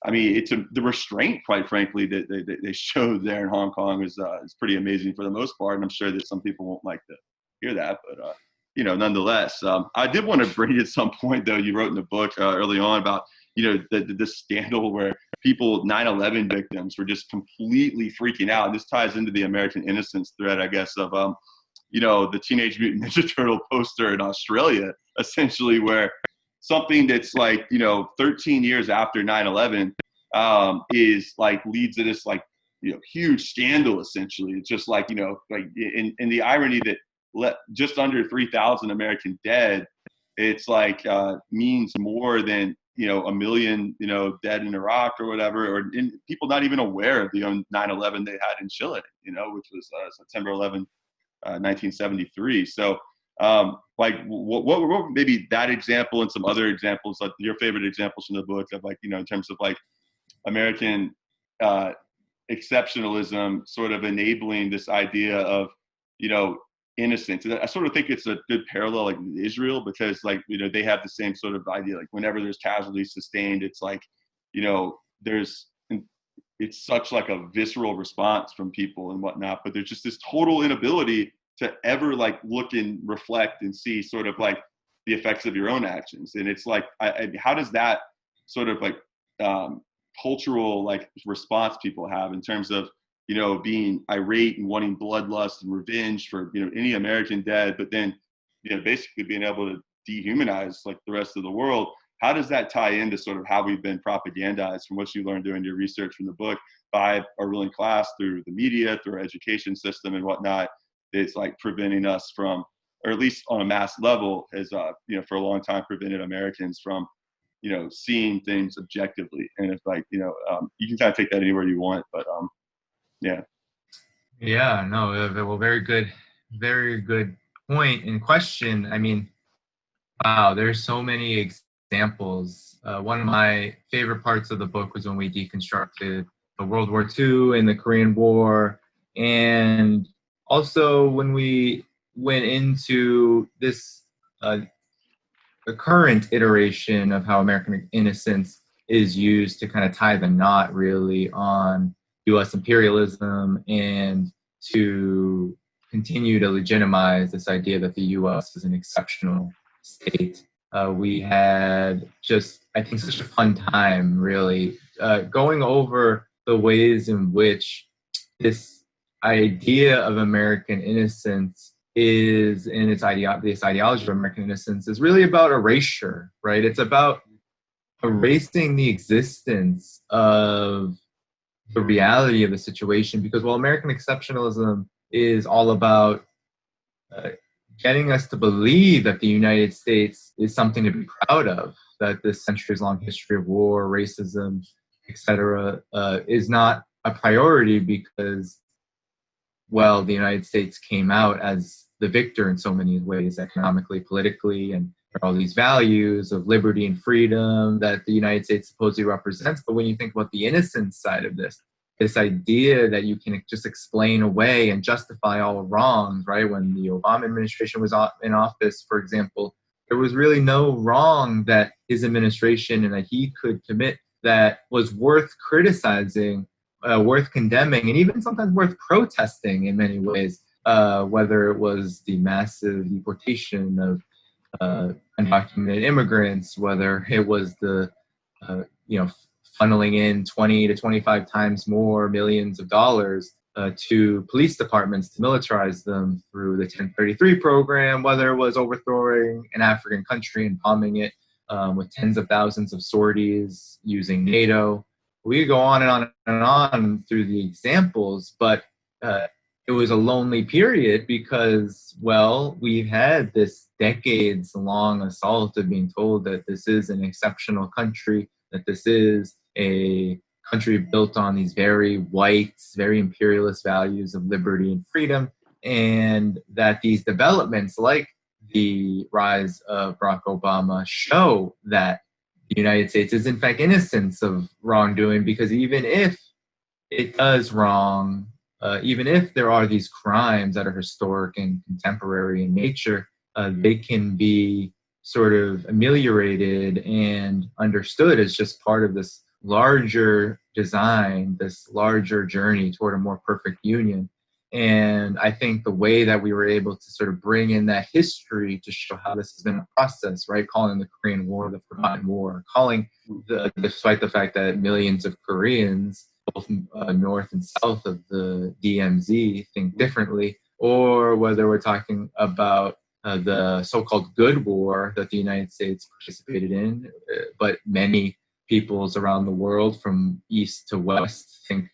the restraint, quite frankly, that they showed there in Hong Kong is pretty amazing for the most part. And I'm sure that some people won't like to hear that, but nonetheless, I did want to bring at some point, though, you wrote in the book early on about, the scandal where 9/11 victims were just completely freaking out. And this ties into the American innocence thread, I guess, of, the Teenage Mutant Ninja Turtle poster in Australia, essentially, where something that's like, 13 years after 9/11 is like leads to this like, huge scandal, essentially. It's just like, like in the irony that just under 3,000 American dead, it's like means more than, a million, dead in Iraq or whatever, or people not even aware of the 9/11 they had in Chile, which was September 11th, 1973. So like what maybe that example and some other examples, like your favorite examples from the book of like, in terms of like American exceptionalism sort of enabling this idea of, innocence. And I sort of think it's a good parallel like Israel, because like, they have the same sort of idea, like whenever there's casualties sustained, it's like, it's such like a visceral response from people and whatnot, but there's just this total inability to ever like look and reflect and see sort of like the effects of your own actions. And it's like, how does that sort of like cultural like response people have in terms of, being irate and wanting bloodlust and revenge for, any American dead, but then, basically being able to dehumanize like the rest of the world? How does that tie into sort of how we've been propagandized from what you learned doing your research from the book by our ruling class through the media, through our education system and whatnot? It's like preventing us from, or at least on a mass level, has, for a long time prevented Americans from, seeing things objectively. And it's like, you can kind of take that anywhere you want, but yeah. Yeah, no, well, very good point and question. Wow, there's so many examples. One of my favorite parts of the book was when we deconstructed the World War II and the Korean War, and also when we went into this the current iteration of how American innocence is used to kind of tie the knot really on U.S. imperialism and to continue to legitimize this idea that the U.S. is an exceptional state. We had just, I think, such a fun time really going over the ways in which this idea of American innocence is, in its this ideology of American innocence is really about erasure, right? It's about erasing the existence of the reality of the situation, because while American exceptionalism is all about uh, getting us to believe that the United States is something to be proud of, that this centuries-long history of war, racism, etc., is not a priority because, well, the United States came out as the victor in so many ways, economically, politically, and all these values of liberty and freedom that the United States supposedly represents. But when you think about the innocence side of this idea that you can just explain away and justify all wrongs, right? When the Obama administration was in office, for example, there was really no wrong that his administration and that he could commit that was worth criticizing, worth condemning, and even sometimes worth protesting in many ways, whether it was the massive deportation of undocumented immigrants, whether it was the funneling in 20 to 25 times more millions of dollars to police departments to militarize them through the 1033 program, whether it was overthrowing an African country and bombing it with tens of thousands of sorties using NATO. We could go on and on and on through the examples, but it was a lonely period because, well, we've had this decades-long assault of being told that this is an exceptional country, that this is a country built on these very white, very imperialist values of liberty and freedom, and that these developments like the rise of Barack Obama show that the United States is in fact innocent of wrongdoing, because even if it does wrong, even if there are these crimes that are historic and contemporary in nature, they can be sort of ameliorated and understood as just part of this larger design, this larger journey toward a more perfect union. And I think the way that we were able to sort of bring in that history to show how this has been a process, right? Calling the Korean War the forgotten war, despite the fact that millions of Koreans, both north and south of the DMZ, think differently, or whether we're talking about the so-called good war that the United States participated in, but many peoples around the world from east to west think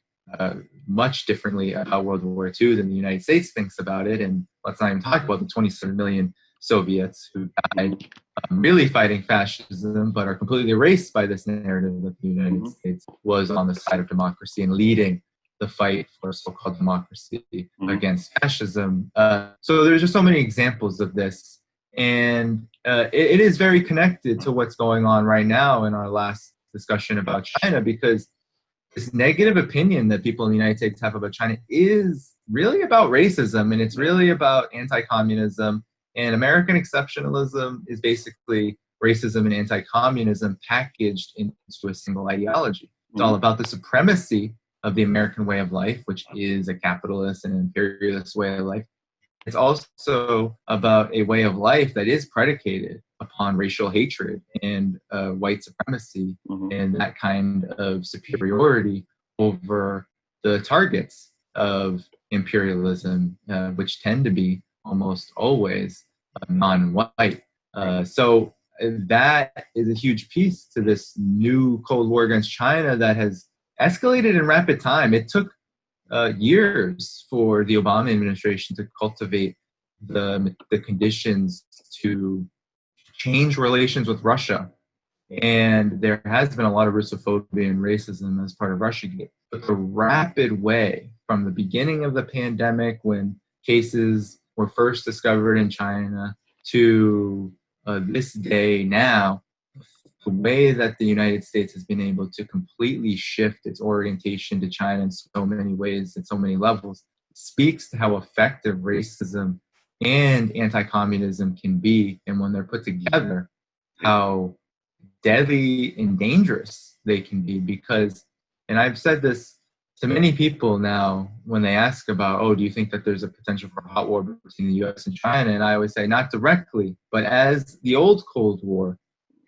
much differently about World War II than the United States thinks about it. And let's not even talk about the 27 million Soviets who died really fighting fascism, but are completely erased by this narrative that the United States was on the side of democracy and leading the fight for so-called democracy against fascism. So there's just so many examples of this. And it is very connected to what's going on right now in our last discussion about China, because this negative opinion that people in the United States have about China is really about racism, and it's really about anti-communism. And American exceptionalism is basically racism and anti-communism packaged into a single ideology. It's all about the supremacy of the American way of life, which is a capitalist and imperialist way of life. It's also about a way of life that is predicated upon racial hatred and white supremacy and that kind of superiority over the targets of imperialism, which tend to be almost always non-white. So that is a huge piece to this new Cold War against China that has escalated in rapid time. It took years for the Obama administration to cultivate the conditions to change relations with Russia. And there has been a lot of Russophobia and racism as part of Russiagate. But the rapid way from the beginning of the pandemic, when cases were first discovered in China, to this day now, the way that the United States has been able to completely shift its orientation to China in so many ways, at so many levels, speaks to how effective racism and anti-communism can be, and when they're put together, how deadly and dangerous they can be, because, and I've said this to many people now when they ask about, oh, do you think that there's a potential for a hot war between the U.S. and China? And I always say not directly, but as the old Cold War,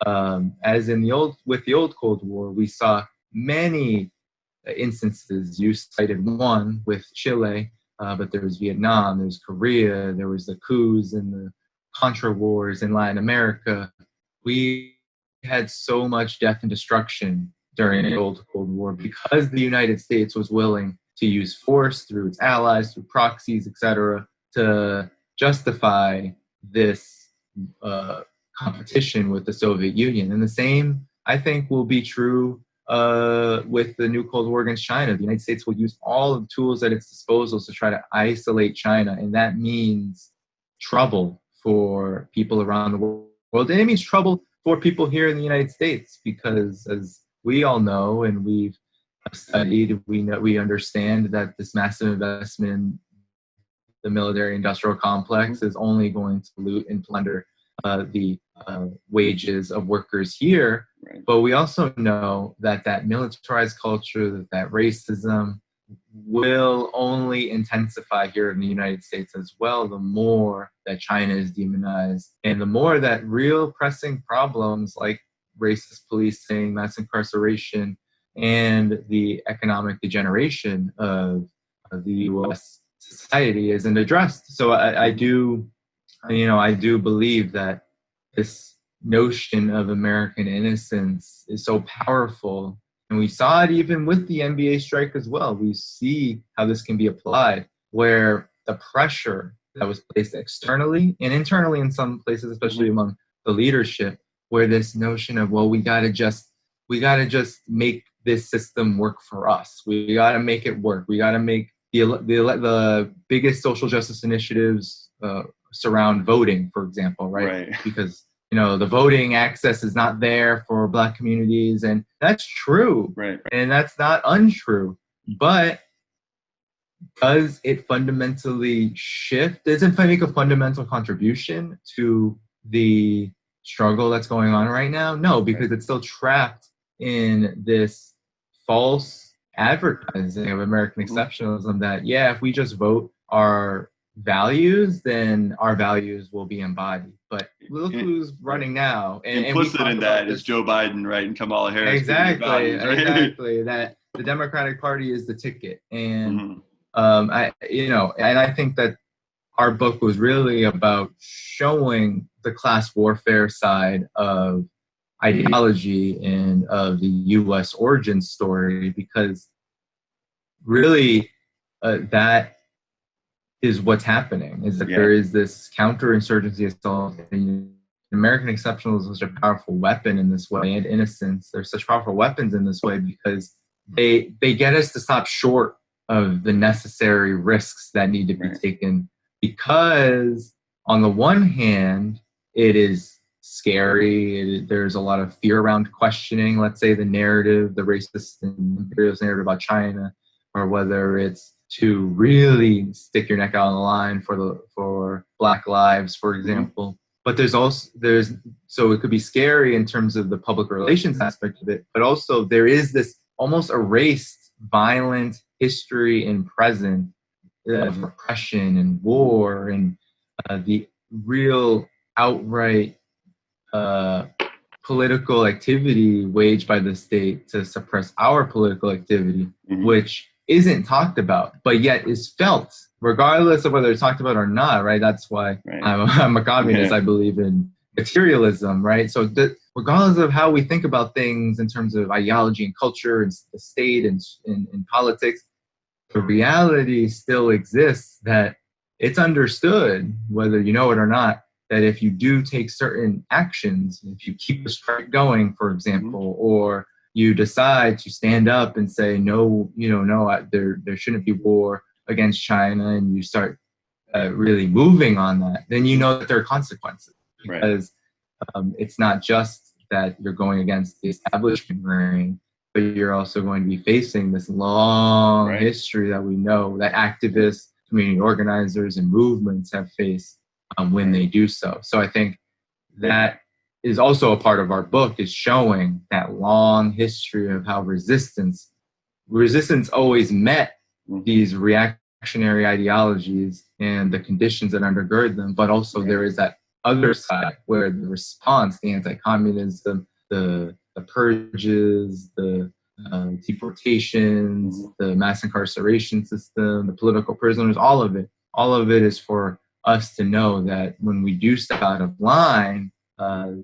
with the old Cold War, we saw many instances. You cited one with Chile, but there was Vietnam, there was Korea, there was the coups and the Contra wars in Latin America. We had so much death and destruction during the old Cold War because the United States was willing to use force through its allies, through proxies, etc., to justify this competition with the Soviet Union. And the same, I think, will be true with the new Cold War against China. The United States will use all of the tools at its disposal to try to isolate China, and that means trouble for people around the world. And it means trouble for people here in the United States, because as we all know and we've studied, we understand that this massive investment in the military-industrial complex is only going to loot and plunder the wages of workers here. Right. But we also know that that militarized culture, that racism will only intensify here in the United States as well, the more that China is demonized, and the more that real pressing problems like racist policing, mass incarceration, and the economic degeneration of the U.S. society isn't addressed. So I do believe that this notion of American innocence is so powerful. And we saw it even with the NBA strike as well. We see how this can be applied, where the pressure that was placed externally and internally in some places, especially among the leadership, where this notion of, well, we gotta just make this system work for us. We gotta make it work. We gotta make the biggest social justice initiatives surround voting, for example, right? Because the voting access is not there for Black communities, and that's true, right? And that's not untrue. But does it fundamentally shift? Does it make a fundamental contribution to the struggle that's going on right now? No, because it's still trapped in this false advertising of American exceptionalism that, if we just vote our values, then our values will be embodied. But look who's running now. And implicit in that is Joe Biden, right? And Kamala Harris. Exactly, values, right? Exactly. That the Democratic Party is the ticket. And I think that our book was really about showing the class warfare side of ideology and of the U.S. origin story, because really that is what's happening, is that there is this counterinsurgency assault. American exceptionalism is such a powerful weapon in this way, and innocence. They're such powerful weapons in this way because they get us to stop short of the necessary risks that need to be taken. Because on the one hand, it is scary. There's a lot of fear around questioning, let's say, the narrative, the racist and imperialist narrative about China, or whether it's to really stick your neck out on the line for Black lives, for example. But so it could be scary in terms of the public relations aspect of it, but also there is this almost erased violent history and present of repression and war and the real outright political activity waged by the state to suppress our political activity, which isn't talked about, but yet is felt, regardless of whether it's talked about or not, right? That's why I'm a communist. I believe in materialism, right? So regardless of how we think about things in terms of ideology and culture and the state and politics, the reality still exists that it's understood, whether you know it or not, that if you do take certain actions, if you keep the strike going, for example, or you decide to stand up and say, no, there shouldn't be war against China, and you start really moving on that, then you know that there are consequences. Because it's not just that you're going against the establishment reign, but you're also going to be facing this long history that we know that activists, community organizers, and movements have faced when they do so. So I think that is also a part of our book, is showing that long history of how resistance always met these reactionary ideologies and the conditions that undergird them, but also there is that other side where the response, the anti-communism, the purges, the deportations, the mass incarceration system, the political prisoners, all of it is for us to know that when we do step out of line,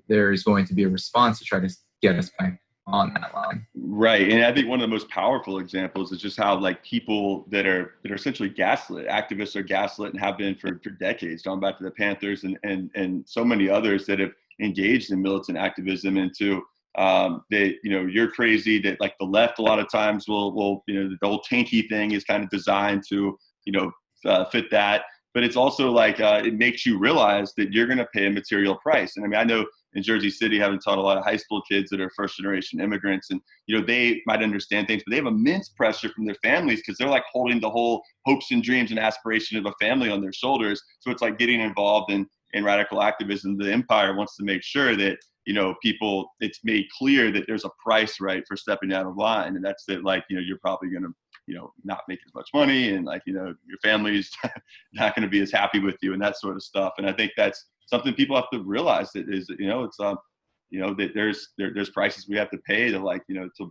there is going to be a response to try to get us back on that line. Right. And I think one of the most powerful examples is just how like people that are essentially gaslit, activists are gaslit and have been for decades, going back to the Panthers and so many others that have engaged in militant activism into that, you're crazy, that like the left a lot of times will the whole tanky thing is kind of designed to, fit that. But it's also like it makes you realize that you're going to pay a material price. And I mean, I know in Jersey City, having taught a lot of high school kids that are first generation immigrants, and they might understand things, but they have immense pressure from their families because they're like holding the whole hopes and dreams and aspiration of a family on their shoulders. So it's like getting involved in radical activism. The empire wants to make sure that people, it's made clear that there's a price, right, for stepping out of line, and that's that like you're probably going to not make as much money, and like your family's not going to be as happy with you, and that sort of stuff. And I think that's something people have to realize, that is it's that there's prices we have to pay to like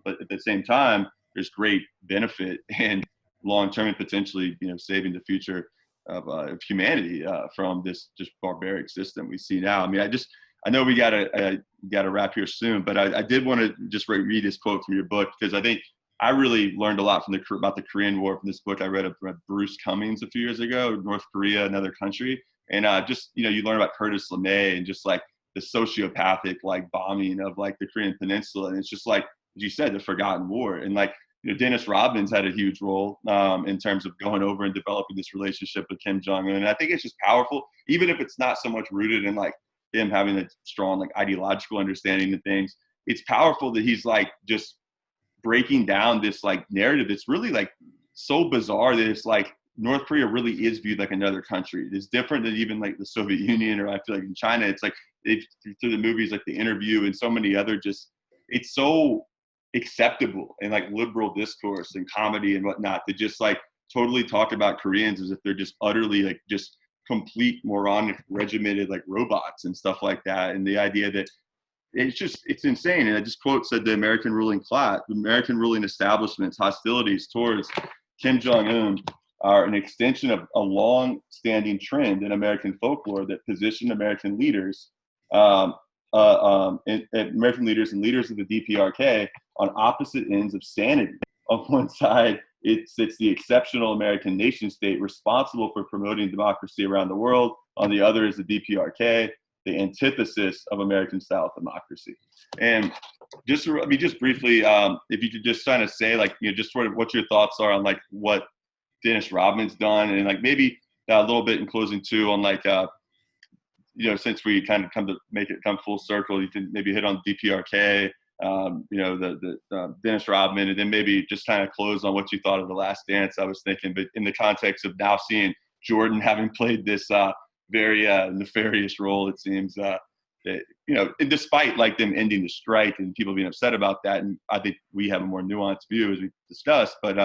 but at the same time there's great benefit and long term and potentially saving the future of humanity from this just barbaric system we see now. I mean, I know we gotta wrap here soon, but I did want to just read this quote from your book, because I think I really learned a lot about the Korean War from this book. I read Bruce Cummings a few years ago, North Korea, another country. And just, you learn about Curtis LeMay and just like the sociopathic like bombing of like the Korean Peninsula. And it's just like, as you said, the forgotten war. And like, Dennis Rodman's had a huge role in terms of going over and developing this relationship with Kim Jong-un. And I think it's just powerful, even if it's not so much rooted in like him having a strong like ideological understanding of things. It's powerful that he's like just breaking down this like narrative that's really like so bizarre that it's like North Korea really is viewed like another country. It's different than even like the Soviet Union, or I feel like in China, it's like through the movies like The Interview and so many other it's so acceptable and like liberal discourse and comedy and whatnot to just like totally talk about Koreans as if they're just utterly like just complete moronic regimented like robots and stuff like that. And the idea that it's insane. And I just quote said the American ruling establishment's hostilities towards Kim Jong-un are an extension of a long-standing trend in American folklore that positioned American leaders, American leaders and leaders of the DPRK on opposite ends of sanity. On one side, it's the exceptional American nation state responsible for promoting democracy around the world. On the other is the DPRK, the antithesis of American-style democracy. And just briefly, if you could just kind of say, like, just sort of what your thoughts are on like what Dennis Rodman's done, and like maybe a little bit in closing too on like, since we kind of come full circle, you can maybe hit on DPRK, the Dennis Rodman, and then maybe just kind of close on what you thought of The Last Dance. I was thinking, but in the context of now seeing Jordan having played this very nefarious role, it seems that and despite like them ending the strike and people being upset about that, and I think we have a more nuanced view as we discussed, but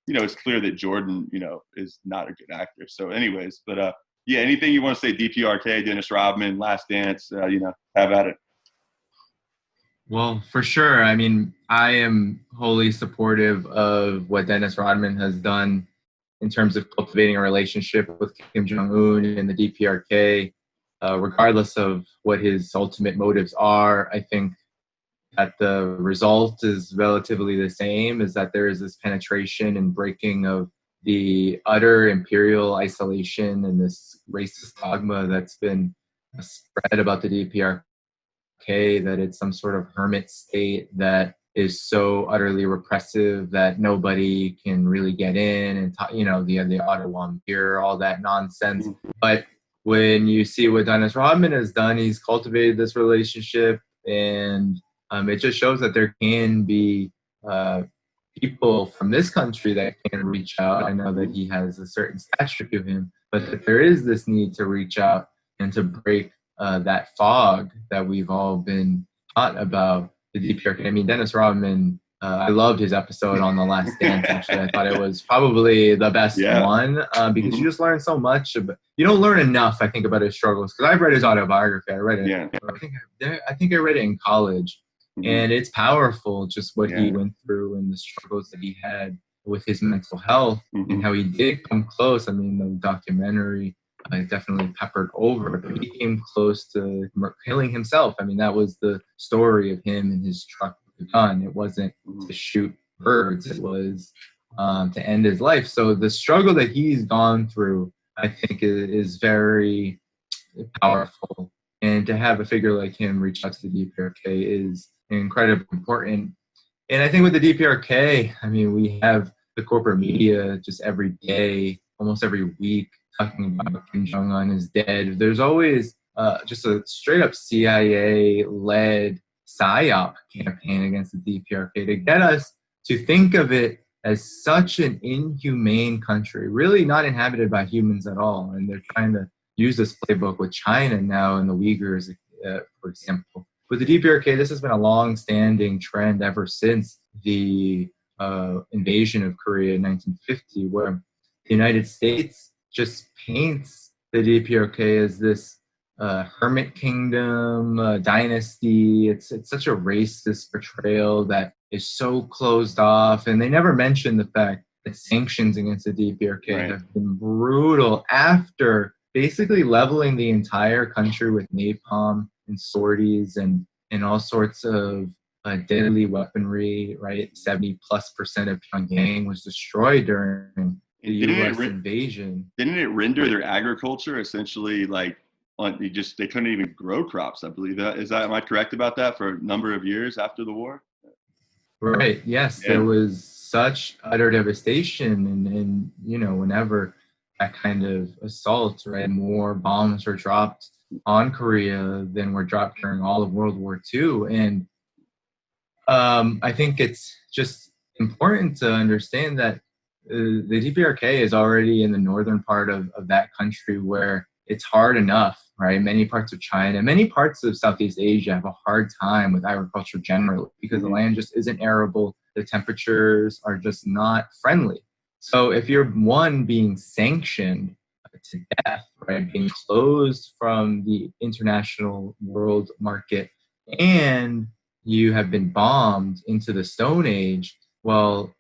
it's clear that Jordan is not a good actor. So anyways, but anything you want to say, DPRK, Dennis Rodman, Last Dance, have at it. Well, for sure. I mean, I am wholly supportive of what Dennis Rodman has done in terms of cultivating a relationship with Kim Jong-un and the DPRK, regardless of what his ultimate motives are. I think that the result is relatively the same, is that there is this penetration and breaking of the utter imperial isolation and this racist dogma that's been spread about the DPRK, that it's some sort of hermit state that is so utterly repressive that nobody can really get in, and the Ottawa Pier, all that nonsense. But when you see what Dennis Rodman has done, he's cultivated this relationship, and it just shows that there can be people from this country that can reach out. I know that he has a certain stature to him, but that there is this need to reach out and to break that fog that we've all been taught about the DPRK. I mean, Dennis Rodman, I loved his episode on The Last Dance, actually. I thought it was probably the best one because you just learn so much. You don't learn enough, I think, about his struggles. Because I've read his autobiography. I read it. I think I read it in college. And it's powerful, just what he went through and the struggles that he had with his mental health and how he did come close. I mean, the documentary definitely peppered over, but he came close to killing himself. I mean, that was the story of him and his truck with the gun. It wasn't to shoot birds. It was to end his life. So the struggle that he's gone through, I think, is very powerful. And to have a figure like him reach out to the DPRK is incredibly important. And I think with the DPRK, I mean, we have the corporate media just every day, almost every week, talking about Kim Jong-un is dead. There's always just a straight up CIA-led PSYOP campaign against the DPRK to get us to think of it as such an inhumane country, really not inhabited by humans at all. And they're trying to use this playbook with China now and the Uyghurs, for example. With the DPRK, this has been a long-standing trend ever since the invasion of Korea in 1950, where the United States just paints the DPRK as this hermit kingdom, dynasty. It's such a racist portrayal that is so closed off, and they never mention the fact that sanctions against the DPRK have been brutal after basically leveling the entire country with napalm and sorties and all sorts of deadly weaponry, right? 70+% of Pyongyang was destroyed during the U.S. invasion. Didn't it render their agriculture essentially like they couldn't even grow crops? I believe am I correct about that? For a number of years after the war. Right. Yes, there was such utter devastation, and you know, whenever that kind of assault, right, more bombs were dropped on Korea than were dropped during all of World War II. And I think it's just important to understand that the DPRK is already in the northern part of that country where it's hard enough, right? Many parts of China, many parts of Southeast Asia have a hard time with agriculture generally because the land just isn't arable. The temperatures are just not friendly. So if you're being sanctioned to death, right, being closed from the international world market, and you have been bombed into the Stone Age, well,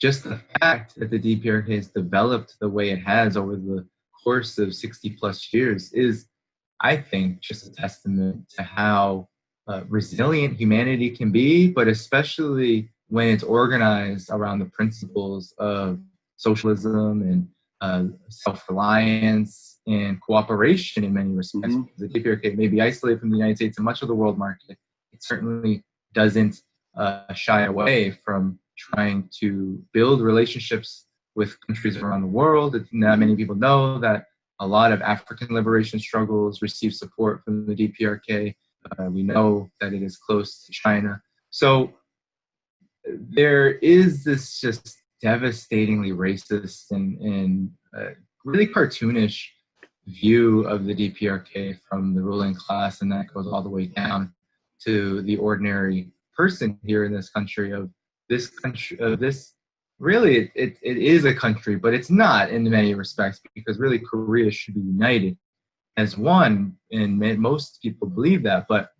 just the fact that the DPRK has developed the way it has over the course of 60+ years is, I think, just a testament to how resilient humanity can be, but especially when it's organized around the principles of socialism and self-reliance and cooperation in many respects. The DPRK may be isolated from the United States and much of the world market. It certainly doesn't shy away from trying to build relationships with countries around the world. Not many people know that a lot of African liberation struggles receive support from the DPRK. We know that it is close to China. So there is this just devastatingly racist and really cartoonish view of the DPRK from the ruling class, and that goes all the way down to the ordinary person here in this country, really, it is a country, but it's not in many respects, because really Korea should be united as one, and most people believe that, but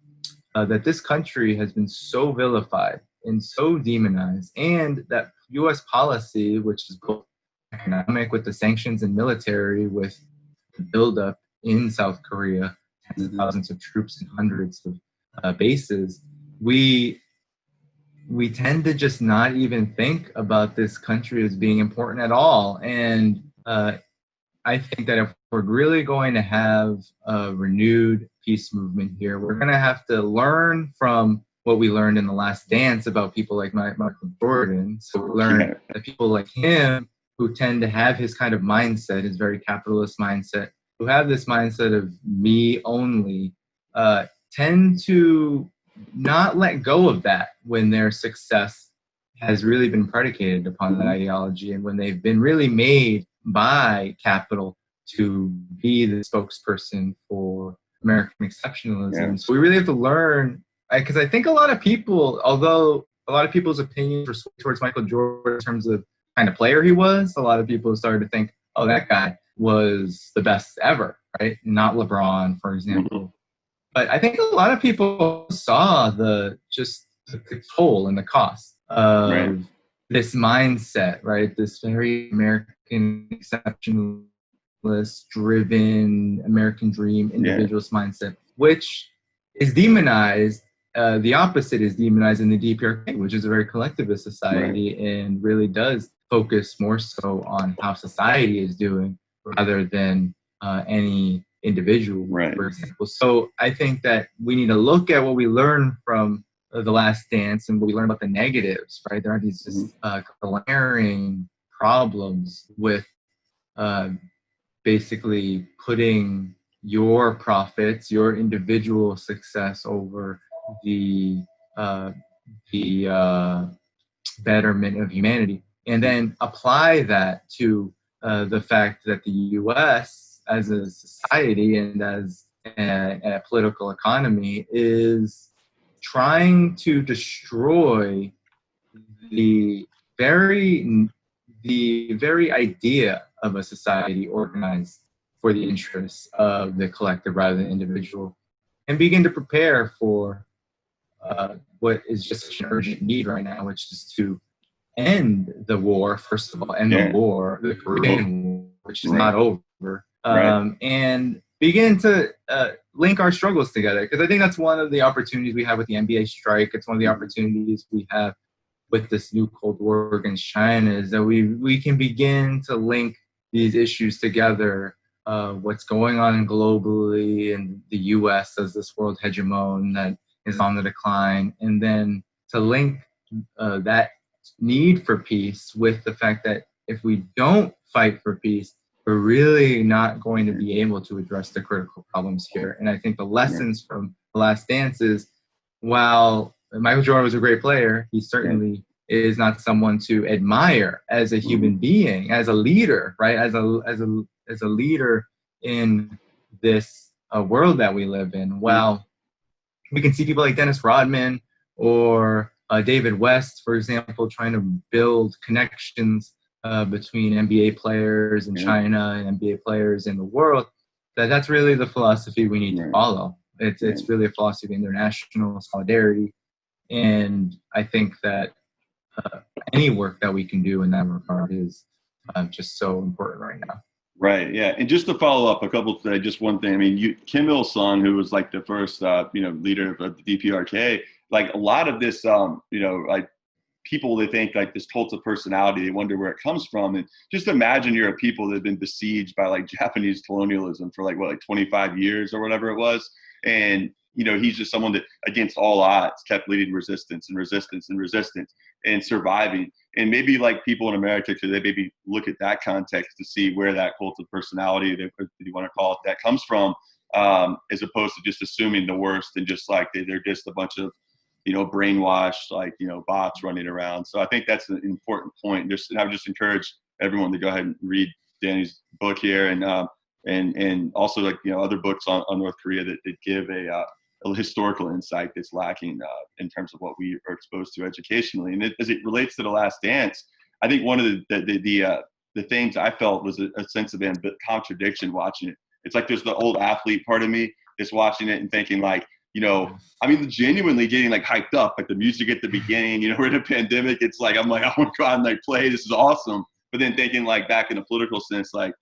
that this country has been so vilified and so demonized, and that U.S. policy, which is both economic with the sanctions and military with the buildup in South Korea, tens of thousands of troops and hundreds of bases, we tend to just not even think about this country as being important at all. And I think that if we're really going to have a renewed peace movement here, we're going to have to learn from what we learned in The Last Dance about people like Michael Jordan. So we learn that people like him, who tend to have his kind of mindset, his very capitalist mindset, who have this mindset of me only, tend to not let go of that when their success has really been predicated upon that ideology, and when they've been really made by capital to be the spokesperson for American exceptionalism. So we really have to learn, because I think a lot of people, although a lot of people's opinions were towards Michael Jordan in terms of kind of player he was, a lot of people started to think, oh, that guy was the best ever, right? Not LeBron, for example. But I think a lot of people saw the toll and the cost of this mindset, right? This very American exceptionalist driven American dream individualist mindset, which is demonized. The opposite is demonized in the DPRK, which is a very collectivist society and really does focus more so on how society is doing rather than any individual, for example. So I think that we need to look at what we learned from The Last Dance and what we learned about the negatives, right? There are these just glaring problems with basically putting your profits, your individual success over the betterment of humanity, and then apply that to the fact that the U.S. as a society and as a political economy is trying to destroy the very idea of a society organized for the interests of the collective rather than individual, and begin to prepare for what is just such an urgent need right now, which is to end the war, first of all, the Korean War, which is not over, and begin to link our struggles together. Because I think that's one of the opportunities we have with the NBA strike. It's one of the opportunities we have with this new Cold War against China, is that we can begin to link these issues together. What's going on globally, and the U.S. as this world hegemon that is on the decline, and then to link that need for peace with the fact that if we don't fight for peace, we're really not going to be able to address the critical problems here. And I think the lessons from The Last Dance is, while Michael Jordan was a great player, he certainly is not someone to admire as a human being, as a leader, right? As a leader in this world that we live in. While we can see people like Dennis Rodman or David West, for example, trying to build connections between NBA players in China and NBA players in the world, that's really the philosophy we need to follow. It's really a philosophy of international solidarity. And I think that any work that we can do in that regard is just so important right now. Right. Yeah. And just to follow up a couple of things, just one thing. I mean, Kim Il-sung, who was like the first, leader of the DPRK, like a lot of this, like people, they think like this cult of personality, they wonder where it comes from. And just imagine you're a people that have been besieged by like Japanese colonialism for like 25 years or whatever it was. And, he's just someone that against all odds kept leading resistance and surviving. And maybe like people in America, could they maybe look at that context to see where that cult of personality, if you want to call it that, comes from, as opposed to just assuming the worst and just like they're just a bunch of, brainwashed, like, bots running around. So I think that's an important point. And I would just encourage everyone to go ahead and read Danny's book here, and also like, other books on North Korea that give a historical insight that's lacking in terms of what we are exposed to educationally. And as it relates to The Last Dance, I think one of the things I felt was a sense of contradiction watching it. It's like there's the old athlete part of me that's watching it and thinking like, genuinely getting like hyped up, like the music at the beginning, we're in a pandemic. It's like, I'm like, I want to go out and like play. This is awesome. But then thinking like back in a political sense, like,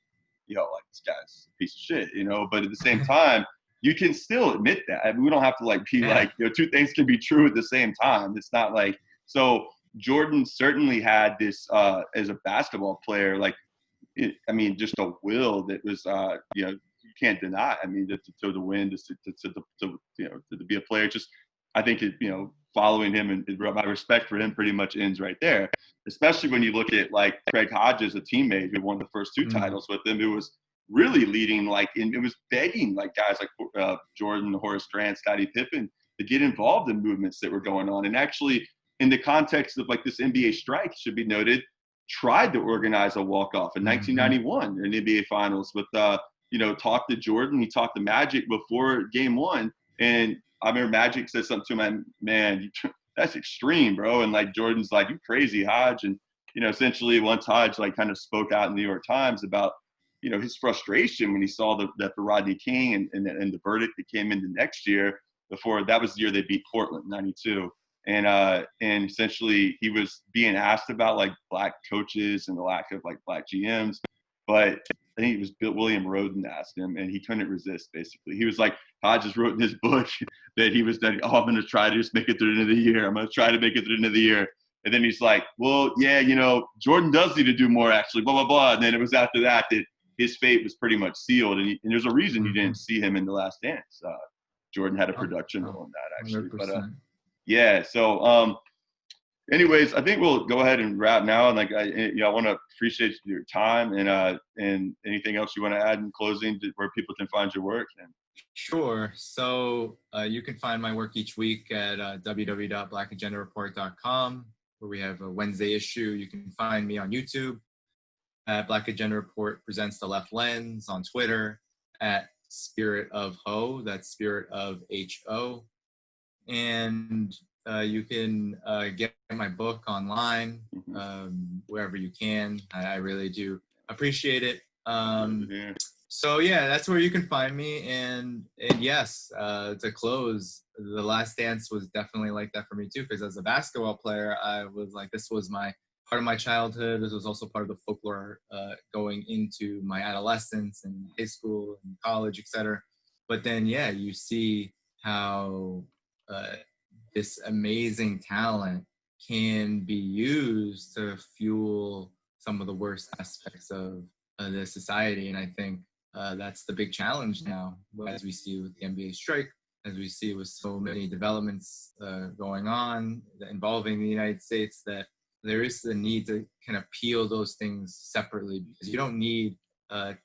like this guy's a piece of shit, but at the same time, you can still admit that. I mean, we don't have to like be like, two things can be true at the same time. It's not like, so Jordan certainly had this, as a basketball player, like, just a will that was, you can't deny. I mean, to win, to be a player, just, I think, following him and my respect for him pretty much ends right there, especially when you look at like Craig Hodges, a teammate who won the first two titles with him, who was really leading, like, it was begging like guys like Jordan, Horace Grant, Scottie Pippen to get involved in movements that were going on. And actually, in the context of like this NBA strike, should be noted, tried to organize a walk-off in 1991 in NBA Finals with talked to Jordan. He talked to Magic before game one. And I remember Magic said something to him, man, that's extreme, bro. And like, Jordan's like, you crazy, Hodge. And, essentially once Hodge like kind of spoke out in the New York Times about, his frustration when he saw that for Rodney King and the verdict that came in the next year before, that was the year they beat Portland, 92. And essentially he was being asked about like black coaches and the lack of like black GMs. But I think it was William Roden asked him, and he couldn't resist, basically. He was like, Hodges wrote in his book that he was done, I'm going to try to just make it through the end of the year. I'm going to try to make it through the end of the year. And then he's like, well, yeah, Jordan does need to do more, actually, blah, blah, blah. And then it was after that his fate was pretty much sealed. And there's a reason you didn't see him in The Last Dance. Jordan had a production on that, actually. 100%. But yeah, so anyways, I think we'll go ahead and wrap now. And like, I want to appreciate your time and anything else you want to add in closing where people can find your work. Sure. So you can find my work each week at www.blackagendareport.com, where we have a Wednesday issue. You can find me on YouTube at Black Agenda Report Presents the Left Lens, on Twitter at Spirit of Ho, that's Spirit of H-O. And you can get my book online wherever you can. I really do appreciate it. So yeah, that's where you can find me. And yes, to close, The Last Dance was definitely like that for me too, because as a basketball player, I was like, this was part of my childhood. This was also part of the folklore going into my adolescence and high school and college, etc. But then, yeah, you see how this amazing talent can be used to fuel some of the worst aspects of the society. And I think that's the big challenge now, as we see with the NBA strike, as we see with so many developments going on involving the United States, that there is the need to kind of peel those things separately, because you don't need to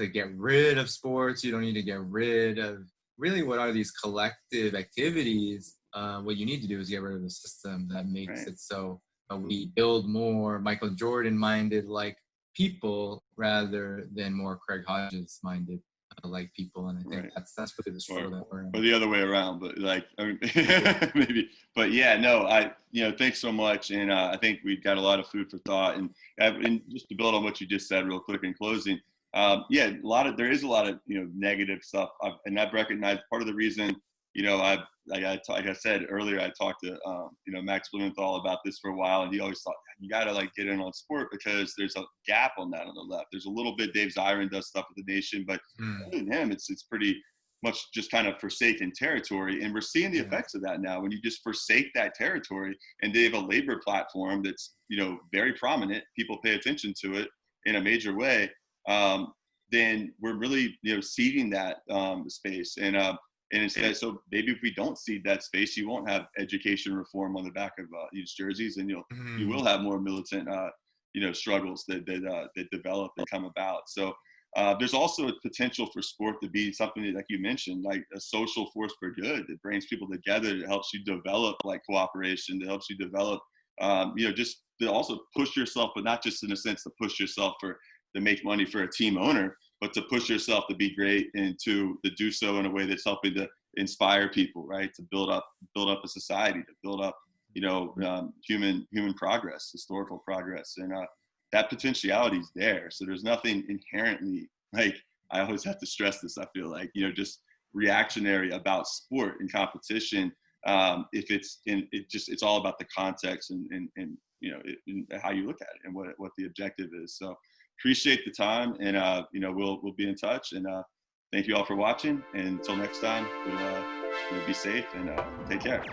get rid of sports. You don't need to get rid of really what are these collective activities. What you need to do is get rid of the system that makes it so we build more Michael Jordan minded like people rather than more Craig Hodges minded like people. And I think that's really the struggle that we're in. Or the other way around, but like, I mean, maybe, but yeah, no, thanks so much. And I think we've got a lot of food for thought, and just to build on what you just said real quick in closing, there is a lot of, negative stuff. And I've recognized part of the reason, like I said earlier, I talked to, Max Blumenthal about this for a while, and he always thought, you got to like get in on sport because there's a gap on that on the left. There's a little bit, Dave Zirin does stuff with the Nation, but other than him, it's pretty much just kind of forsaken territory. And we're seeing the effects of that now when you just forsake that territory, and they have a labor platform that's, very prominent. People pay attention to it in a major way. Then we're really, ceding that space. And instead, so maybe if we don't cede that space, you won't have education reform on the back of these jerseys, and you will have more militant, struggles that develop and come about. So there's also a potential for sport to be something that, like you mentioned, like a social force for good that brings people together, that helps you develop like cooperation, that helps you develop, just to also push yourself, but not just in a sense to push yourself to make money for a team owner, but to push yourself to be great and to do so in a way that's helping to inspire people, right? To build up a society, to build up, human progress, historical progress. And that potentiality is there. So there's nothing inherently, like, I always have to stress this, I feel like, just reactionary about sport and competition. If it's all about the context and how you look at it and what the objective is. So appreciate the time, and we'll be in touch, and thank you all for watching, and until next time, we'll be safe and take care.